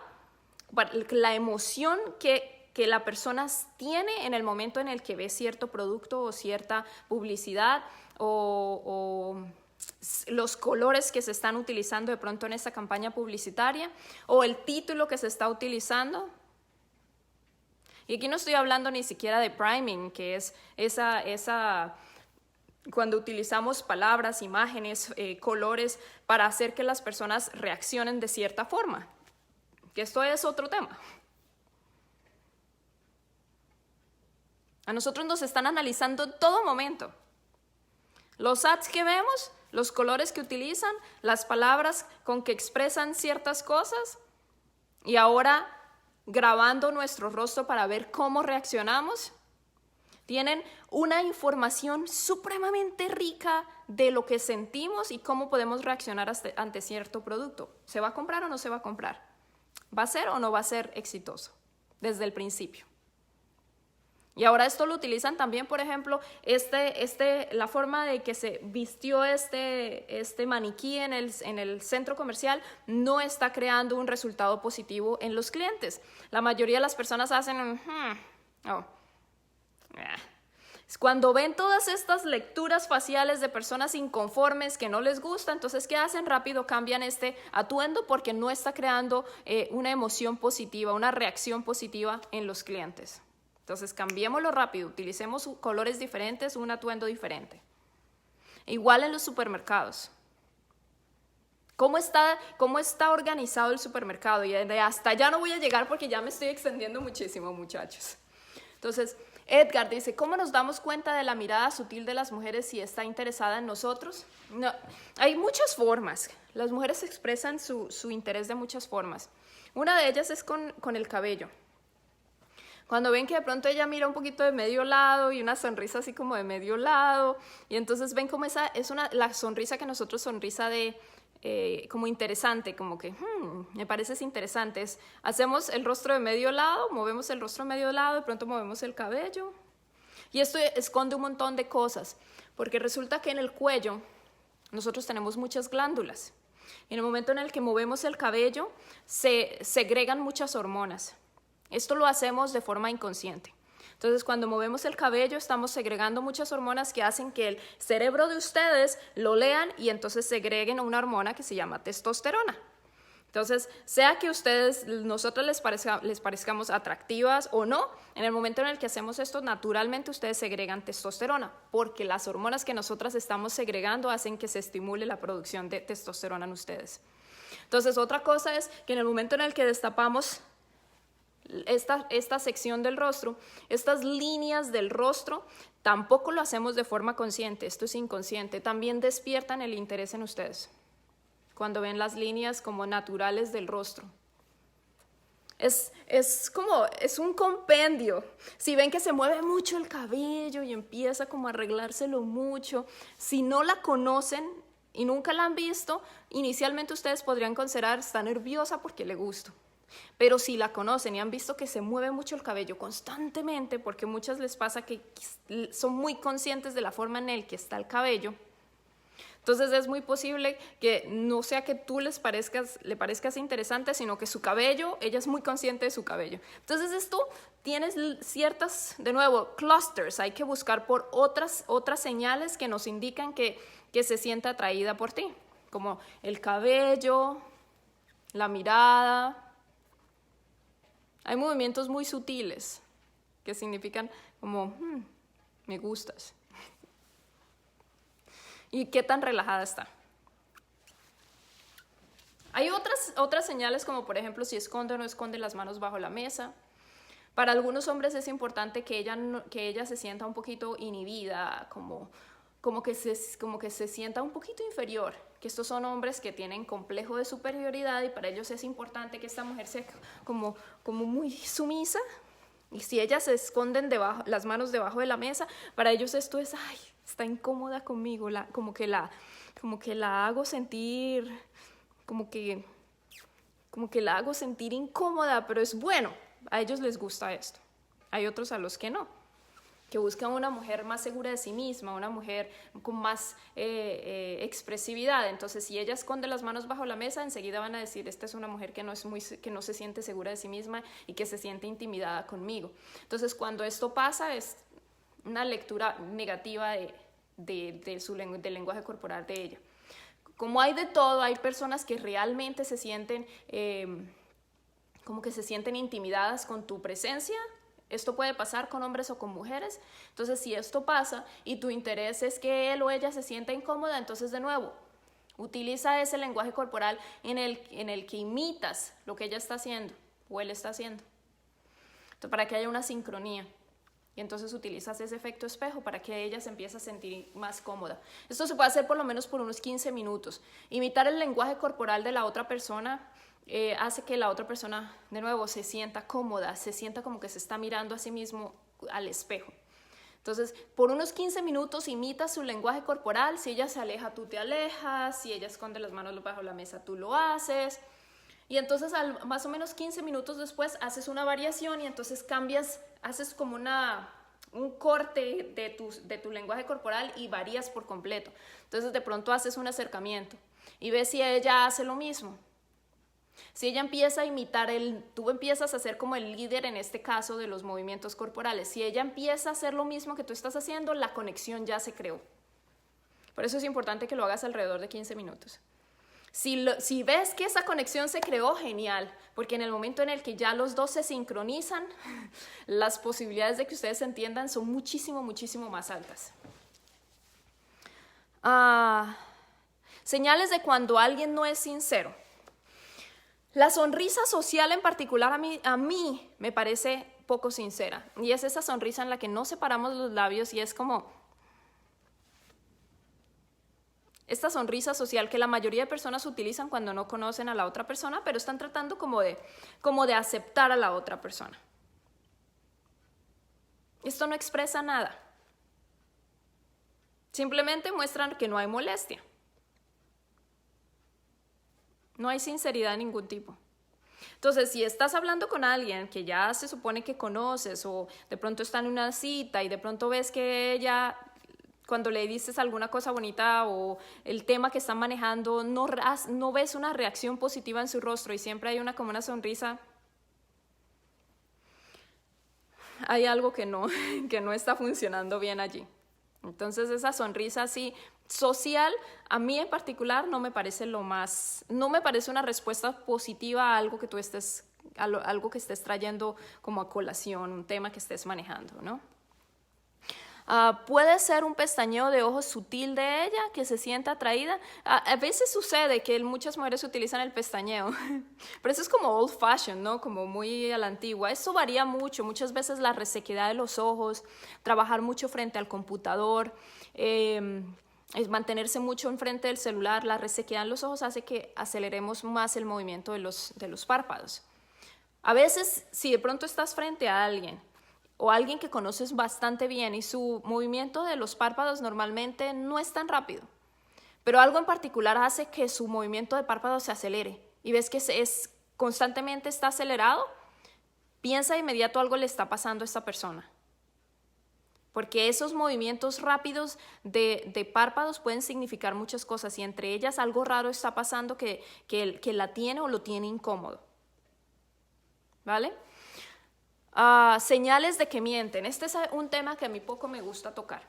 la emoción que la persona tiene en el momento en el que ve cierto producto o cierta publicidad o los colores que se están utilizando de pronto en esta campaña publicitaria o el título que se está utilizando. Y aquí no estoy hablando ni siquiera de priming, que es cuando utilizamos palabras, imágenes, colores para hacer que las personas reaccionen de cierta forma, que esto es otro tema. A nosotros nos están analizando en todo momento. Los ads que vemos, los colores que utilizan, las palabras con que expresan ciertas cosas y ahora grabando nuestro rostro para ver cómo reaccionamos, tienen una información supremamente rica de lo que sentimos y cómo podemos reaccionar ante cierto producto. ¿Se va a comprar o no se va a comprar? ¿Va a ser o no va a ser exitoso? Desde el principio. Y ahora esto lo utilizan también, por ejemplo, la forma de que se vistió este maniquí en el centro comercial no está creando un resultado positivo en los clientes. La mayoría de las personas hacen cuando ven todas estas lecturas faciales de personas inconformes que no les gusta, entonces ¿qué hacen? Rápido cambian este atuendo porque no está creando una emoción positiva, una reacción positiva en los clientes. Entonces cambiémoslo rápido, utilicemos colores diferentes, un atuendo diferente. Igual en los supermercados. ¿Cómo está organizado el supermercado? Y hasta allá no voy a llegar porque ya me estoy extendiendo muchísimo, muchachos. Entonces, Edgar dice, ¿cómo nos damos cuenta de la mirada sutil de las mujeres si está interesada en nosotros? No, hay muchas formas. Las mujeres expresan su interés de muchas formas. Una de ellas es con el cabello. Cuando ven que de pronto ella mira un poquito de medio lado y una sonrisa así como de medio lado, y entonces ven como la sonrisa que nosotros sonrisa de como interesante, como que me pareces interesante. Hacemos el rostro de medio lado, movemos el rostro de medio lado, de pronto movemos el cabello. Y esto esconde un montón de cosas, porque resulta que en el cuello nosotros tenemos muchas glándulas. Y en el momento en el que movemos el cabello, se segregan muchas hormonas. Esto lo hacemos de forma inconsciente. Entonces, cuando movemos el cabello, estamos segregando muchas hormonas que hacen que el cerebro de ustedes lo lean y entonces segreguen una hormona que se llama testosterona. Entonces, sea que nosotros les parezcamos atractivas o no, en el momento en el que hacemos esto, naturalmente ustedes segregan testosterona, porque las hormonas que nosotras estamos segregando hacen que se estimule la producción de testosterona en ustedes. Entonces, otra cosa es que en el momento en el que destapamos esta sección del rostro, estas líneas del rostro, tampoco lo hacemos de forma consciente, esto es inconsciente, también despiertan el interés en ustedes cuando ven las líneas como naturales del rostro. Es un compendio. Si ven que se mueve mucho el cabello y empieza como a arreglárselo mucho, si no la conocen y nunca la han visto, inicialmente ustedes podrían considerar está nerviosa porque le gusto. Pero si la conocen y han visto que se mueve mucho el cabello constantemente, porque muchas les pasa que son muy conscientes de la forma en la que está el cabello, entonces es muy posible que no sea que tú le parezcas interesante, sino que su cabello, ella es muy consciente de su cabello. Entonces esto tienes ciertas, de nuevo, clusters, hay que buscar por otras señales que nos indican que se sienta atraída por ti, como el cabello, la mirada. Hay movimientos muy sutiles que significan como, me gustas. ¿Y qué tan relajada está? Hay otras señales como por ejemplo si esconde o no esconde las manos bajo la mesa. Para algunos hombres es importante que ella se sienta un poquito inhibida, como que se sienta un poquito inferior, que estos son hombres que tienen complejo de superioridad y para ellos es importante que esta mujer sea como muy sumisa. Y si ellas se esconden las manos debajo de la mesa, para ellos esto es, ay, está incómoda conmigo, como que la hago sentir, como que la hago sentir incómoda, pero es bueno, a ellos les gusta esto. Hay otros a los que no, que buscan una mujer más segura de sí misma, una mujer con más expresividad. Entonces, si ella esconde las manos bajo la mesa, enseguida van a decir, esta es una mujer que no se siente segura de sí misma y que se siente intimidada conmigo. Entonces, cuando esto pasa, es una lectura negativa del lenguaje corporal de ella. Como hay de todo, hay personas que realmente se sienten como que se sienten intimidadas con tu presencia. Esto puede pasar con hombres o con mujeres. Entonces, si esto pasa y tu interés es que él o ella se sienta incómoda, entonces de nuevo, utiliza ese lenguaje corporal en el que imitas lo que ella está haciendo o él está haciendo. Entonces, para que haya una sincronía. Y entonces utilizas ese efecto espejo para que ella se empiece a sentir más cómoda. Esto se puede hacer por lo menos por unos 15 minutos. Imitar el lenguaje corporal de la otra persona hace que la otra persona, de nuevo, se sienta cómoda, se sienta como que se está mirando a sí mismo al espejo. Entonces, por unos 15 minutos imitas su lenguaje corporal. Si ella se aleja, tú te alejas. Si ella esconde las manos bajo la mesa, tú lo haces. Y entonces, más o menos 15 minutos después, haces una variación y entonces haces como un corte de tu lenguaje corporal y varías por completo. Entonces, de pronto haces un acercamiento y ves si ella hace lo mismo. Si ella empieza a imitar, tú empiezas a ser como el líder en este caso de los movimientos corporales. Si ella empieza a hacer lo mismo que tú estás haciendo, la conexión ya se creó. Por eso es importante que lo hagas alrededor de 15 minutos. Si ves que esa conexión se creó, genial, porque en el momento en el que ya los dos se sincronizan, las posibilidades de que ustedes se entiendan son muchísimo, muchísimo más altas. Señales de cuando alguien no es sincero. La sonrisa social en particular a mí me parece poco sincera, y es esa sonrisa en la que no separamos los labios y es como esta sonrisa social que la mayoría de personas utilizan cuando no conocen a la otra persona, pero están tratando como de aceptar a la otra persona. Esto no expresa nada. Simplemente muestran que no hay molestia. No hay sinceridad de ningún tipo. Entonces, si estás hablando con alguien que ya se supone que conoces o de pronto está en una cita y de pronto ves que ella, cuando le dices alguna cosa bonita o el tema que están manejando, no ves una reacción positiva en su rostro y siempre hay como una sonrisa, hay algo que no está funcionando bien allí. Entonces, esa sonrisa así social, a mí en particular no me parece una respuesta positiva a algo que algo que estés trayendo como a colación, un tema que estés manejando, ¿no? Puede ser un pestañeo de ojos sutil de ella, que se sienta atraída. A veces sucede que muchas mujeres utilizan el pestañeo, pero eso es como old fashion, ¿no? Como muy a la antigua. Eso varía mucho. Muchas veces la resequedad de los ojos, trabajar mucho frente al computador, mantenerse mucho enfrente del celular, la resequedad en los ojos hace que aceleremos más el movimiento de los párpados. A veces, si de pronto estás frente a alguien o alguien que conoces bastante bien y su movimiento de los párpados normalmente no es tan rápido, pero algo en particular hace que su movimiento de párpados se acelere y ves que constantemente está acelerado, piensa de inmediato algo le está pasando a esta persona. Porque esos movimientos rápidos de párpados pueden significar muchas cosas y entre ellas algo raro está pasando que la tiene o lo tiene incómodo. ¿Vale? Señales de que mienten. Este es un tema que a mí poco me gusta tocar,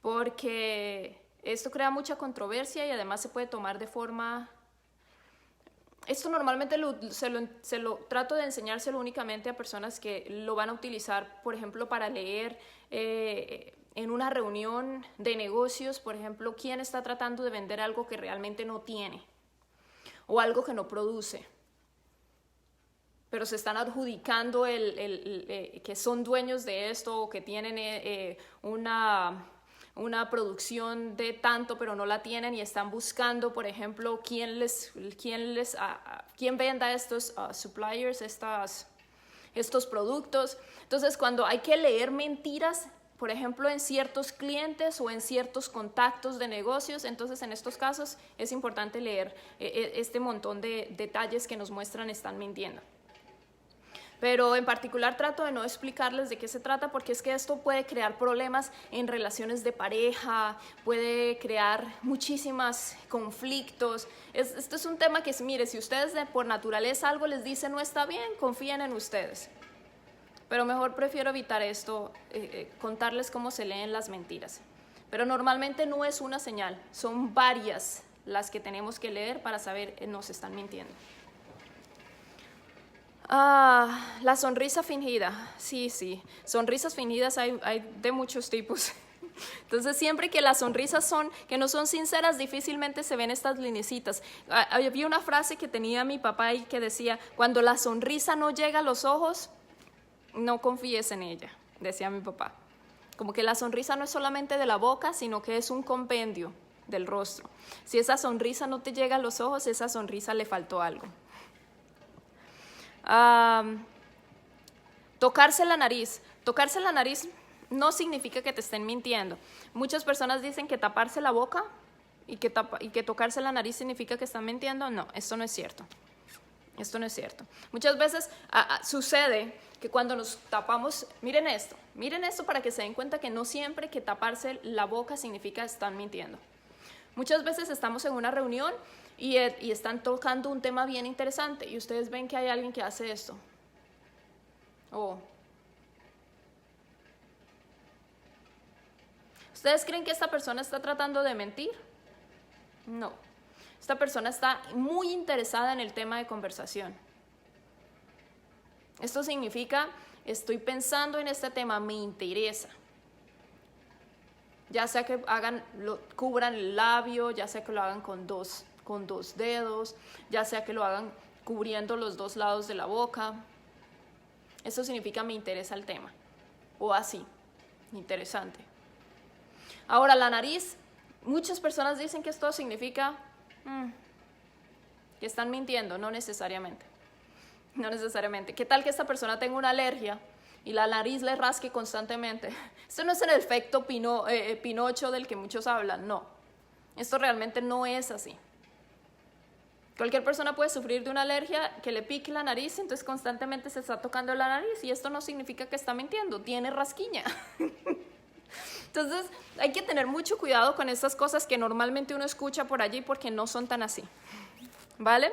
porque esto crea mucha controversia y además se puede tomar de forma... Esto normalmente se lo trato de enseñárselo únicamente a personas que lo van a utilizar, por ejemplo, para leer en una reunión de negocios, por ejemplo, quién está tratando de vender algo que realmente no tiene o algo que no produce, pero se están adjudicando que son dueños de esto o que tienen una producción de tanto, pero no la tienen y están buscando, por ejemplo, quién venda estos suppliers, estos productos. Entonces, cuando hay que leer mentiras, por ejemplo, en ciertos clientes o en ciertos contactos de negocios, entonces en estos casos es importante leer este montón de detalles que nos muestran están mintiendo. Pero en particular trato de no explicarles de qué se trata, porque es que esto puede crear problemas en relaciones de pareja, puede crear muchísimos conflictos. Esto es un tema que, mire, si ustedes por naturaleza algo les dice no está bien, confíen en ustedes. Pero mejor prefiero evitar esto, contarles cómo se leen las mentiras. Pero normalmente no es una señal, son varias las que tenemos que leer para saber nos están mintiendo. La sonrisa fingida, sí, sonrisas fingidas hay de muchos tipos. Entonces siempre que las sonrisas que no son sinceras, difícilmente se ven estas linecitas. Había una frase que tenía mi papá y que decía, cuando la sonrisa no llega a los ojos, no confíes en ella, decía mi papá. Como que la sonrisa no es solamente de la boca, sino que es un compendio del rostro. Si esa sonrisa no te llega a los ojos, esa sonrisa le faltó algo. Tocarse la nariz. Tocarse la nariz no significa que te estén mintiendo. Muchas personas dicen que taparse la boca y que tocarse la nariz significa que están mintiendo. No, esto no es cierto. Esto no es cierto. Muchas veces sucede que cuando nos tapamos, miren esto para que se den cuenta que no siempre que taparse la boca significa que están mintiendo. Muchas veces estamos en una reunión y están tocando un tema bien interesante y ustedes ven que hay alguien que hace esto. ¿Ustedes creen que esta persona está tratando de mentir? No. Esta persona está muy interesada en el tema de conversación. Esto significa, estoy pensando en este tema, me interesa. Ya sea que cubran el labio, ya sea que lo hagan con dos dedos, ya sea que lo hagan cubriendo los dos lados de la boca. Eso significa me interesa el tema. O así, interesante. Ahora, la nariz, muchas personas dicen que esto significa que están mintiendo, no necesariamente. No necesariamente. ¿Qué tal que esta persona tenga una alergia y la nariz le rasque constantemente? Esto no es el efecto Pinocho del que muchos hablan, no. Esto realmente no es así. Cualquier persona puede sufrir de una alergia que le pique la nariz, entonces constantemente se está tocando la nariz y esto no significa que está mintiendo, tiene rasquiña. Entonces hay que tener mucho cuidado con estas cosas que normalmente uno escucha por allí porque no son tan así. ¿Vale?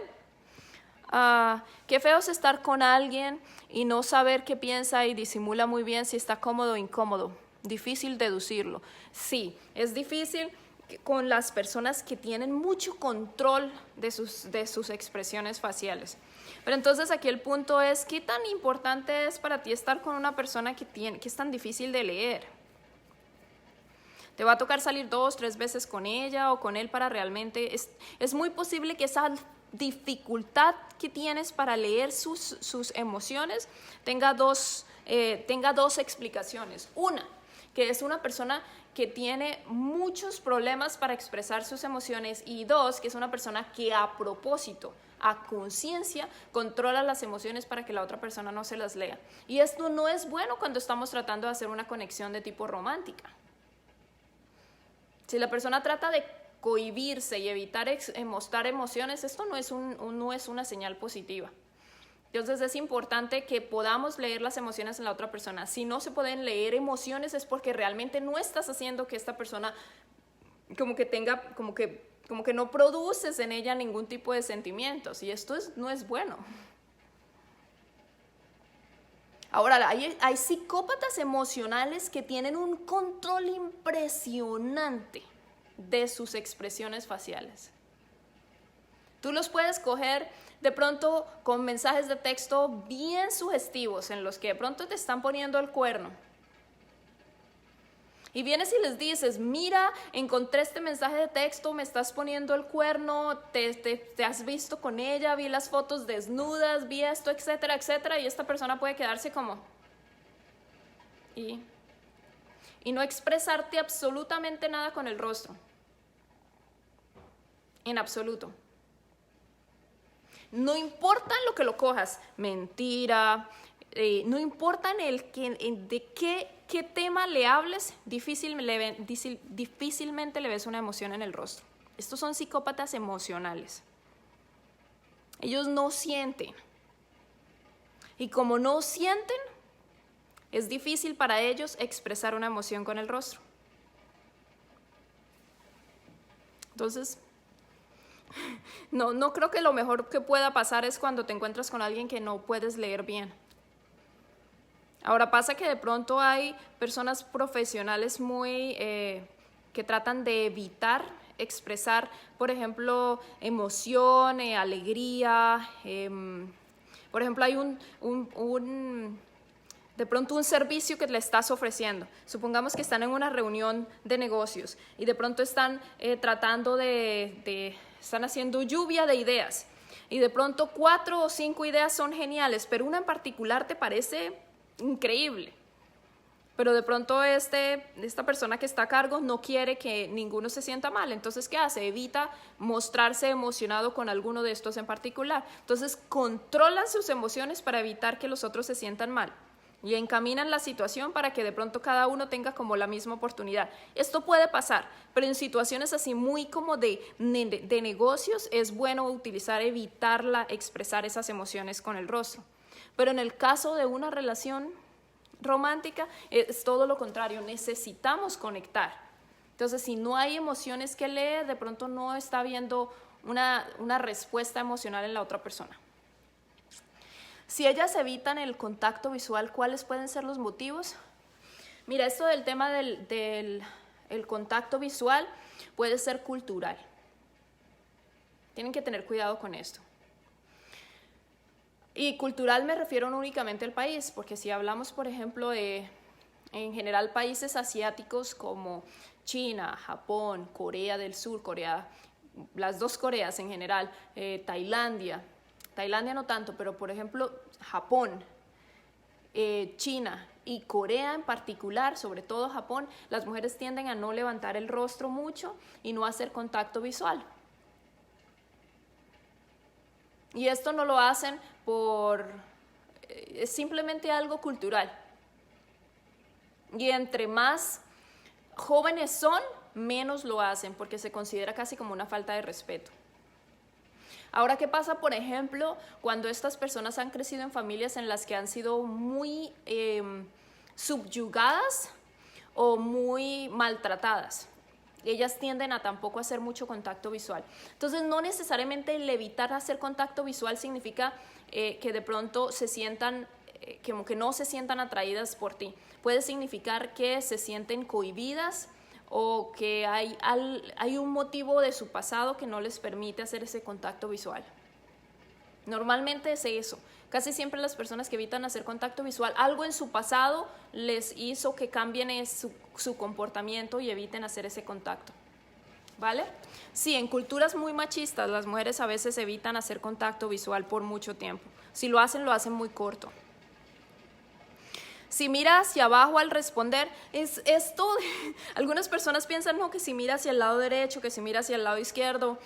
Qué feo es estar con alguien y no saber qué piensa y disimula muy bien si está cómodo o incómodo. Difícil deducirlo. Sí, es difícil con las personas que tienen mucho control de sus expresiones faciales. Pero entonces aquí el punto es, ¿qué tan importante es para ti estar con una persona que es tan difícil de leer? Te va a tocar salir 2, 3 veces con ella o con él para realmente... Es muy posible que esa dificultad que tienes para leer sus emociones tenga dos explicaciones. Una, que es una persona que tiene muchos problemas para expresar sus emociones, y dos, que es una persona que a propósito, a conciencia, controla las emociones para que la otra persona no se las lea. Y esto no es bueno cuando estamos tratando de hacer una conexión de tipo romántica. Si la persona trata de cohibirse y evitar mostrar emociones, esto no es una señal positiva. Entonces es importante que podamos leer las emociones en la otra persona. Si no se pueden leer emociones es porque realmente no estás haciendo que esta persona como que no produces en ella ningún tipo de sentimientos, y esto no es bueno. Ahora, hay psicópatas emocionales que tienen un control impresionante de sus expresiones faciales. Tú los puedes coger de pronto con mensajes de texto bien sugestivos en los que de pronto te están poniendo el cuerno. Y vienes y les dices, mira, encontré este mensaje de texto, me estás poniendo el cuerno, te has visto con ella, vi las fotos desnudas, vi esto, etcétera, etcétera. Y esta persona puede quedarse como... y no expresarte absolutamente nada con el rostro. En absoluto. No importa en lo que lo cojas, mentira, no importa de qué tema le hables, difícilmente le ves una emoción en el rostro. Estos son psicópatas emocionales. Ellos no sienten. Y como no sienten, es difícil para ellos expresar una emoción con el rostro. Entonces, no creo que lo mejor que pueda pasar es cuando te encuentras con alguien que no puedes leer bien. Ahora pasa que de pronto hay personas profesionales que tratan de evitar expresar, por ejemplo, emoción, alegría. Por ejemplo, hay de pronto un servicio que le estás ofreciendo. Supongamos que están en una reunión de negocios y de pronto están tratando están haciendo lluvia de ideas y de pronto 4 o 5 ideas son geniales, pero una en particular te parece increíble. Pero de pronto esta persona que está a cargo no quiere que ninguno se sienta mal. Entonces, ¿qué hace? Evita mostrarse emocionado con alguno de estos en particular. Entonces, controlan sus emociones para evitar que los otros se sientan mal. Y encaminan la situación para que de pronto cada uno tenga como la misma oportunidad. Esto puede pasar, pero en situaciones así muy como de negocios es bueno expresar esas emociones con el rostro. Pero en el caso de una relación romántica es todo lo contrario, necesitamos conectar. Entonces, si no hay emociones que leer, de pronto no está viendo una respuesta emocional en la otra persona. Si ellas evitan el contacto visual, ¿cuáles pueden ser los motivos? Mira, esto del tema del contacto visual puede ser cultural. Tienen que tener cuidado con esto. Y cultural me refiero no únicamente al país, porque si hablamos, por ejemplo, en general países asiáticos como China, Japón, Corea del Sur, las dos Coreas en general, Tailandia no tanto, pero por ejemplo Japón, China y Corea en particular, sobre todo Japón, las mujeres tienden a no levantar el rostro mucho y no hacer contacto visual. Y esto no lo hacen es simplemente algo cultural. Y entre más jóvenes son, menos lo hacen, porque se considera casi como una falta de respeto. Ahora, ¿qué pasa, por ejemplo, cuando estas personas han crecido en familias en las que han sido muy subyugadas o muy maltratadas? Ellas tienden a tampoco hacer mucho contacto visual. Entonces, no necesariamente el evitar hacer contacto visual significa que de pronto se sientan, como que no se sientan atraídas por ti. Puede significar que se sienten cohibidas o que hay un motivo de su pasado que no les permite hacer ese contacto visual. Normalmente es eso. Casi siempre las personas que evitan hacer contacto visual, algo en su pasado les hizo que cambien su comportamiento y eviten hacer ese contacto. ¿Vale? Sí, en culturas muy machistas las mujeres a veces evitan hacer contacto visual por mucho tiempo. Si lo hacen muy corto. Si mira hacia abajo al responder, algunas personas piensan que si mira hacia el lado derecho, que si mira hacia el lado izquierdo.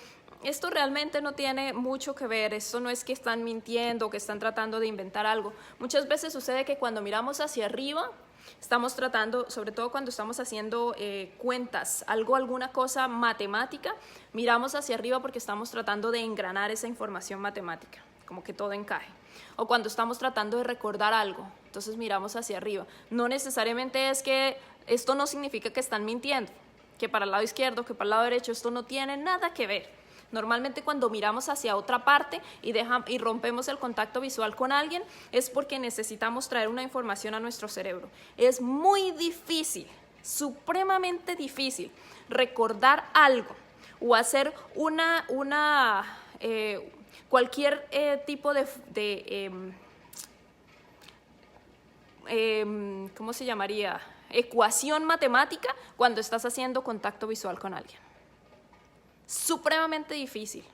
Esto realmente no tiene mucho que ver, esto no es que están mintiendo o que están tratando de inventar algo. Muchas veces sucede que cuando miramos hacia arriba, estamos tratando, sobre todo cuando estamos haciendo cuentas, alguna cosa matemática, miramos hacia arriba porque estamos tratando de engranar esa información matemática, como que todo encaje. O cuando estamos tratando de recordar algo, entonces miramos hacia arriba. No necesariamente esto no significa que están mintiendo, que para el lado izquierdo, que para el lado derecho, esto no tiene nada que ver. Normalmente cuando miramos hacia otra parte y rompemos el contacto visual con alguien es porque necesitamos traer una información a nuestro cerebro. Es muy difícil, supremamente difícil recordar algo o hacer cualquier tipo ¿cómo se llamaría? Ecuación matemática cuando estás haciendo contacto visual con alguien. Supremamente difícil.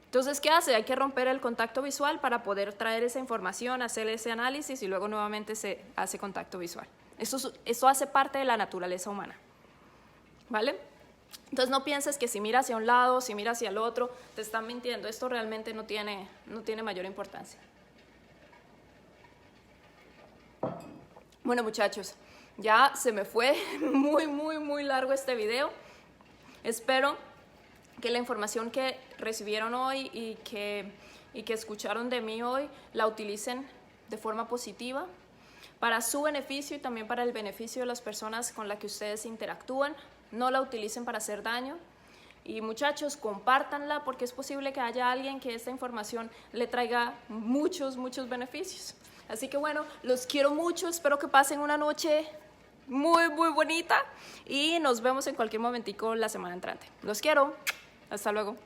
Entonces, ¿qué hace? Hay que romper el contacto visual para poder traer esa información, hacer ese análisis y luego nuevamente se hace contacto visual. Eso hace parte de la naturaleza humana, ¿vale? Entonces no pienses que si mira hacia un lado, si mira hacia el otro, te están mintiendo. Esto realmente no tiene mayor importancia. Bueno, muchachos, ya se me fue muy largo este video. Espero que la información que recibieron hoy y que escucharon de mí hoy la utilicen de forma positiva para su beneficio y también para el beneficio de las personas con las que ustedes interactúan. No la utilicen para hacer daño. Y muchachos, compártanla porque es posible que haya alguien que esta información le traiga muchos beneficios. Así que bueno, los quiero mucho, espero que pasen una noche muy bonita y nos vemos en cualquier momentico la semana entrante. Los quiero, hasta luego.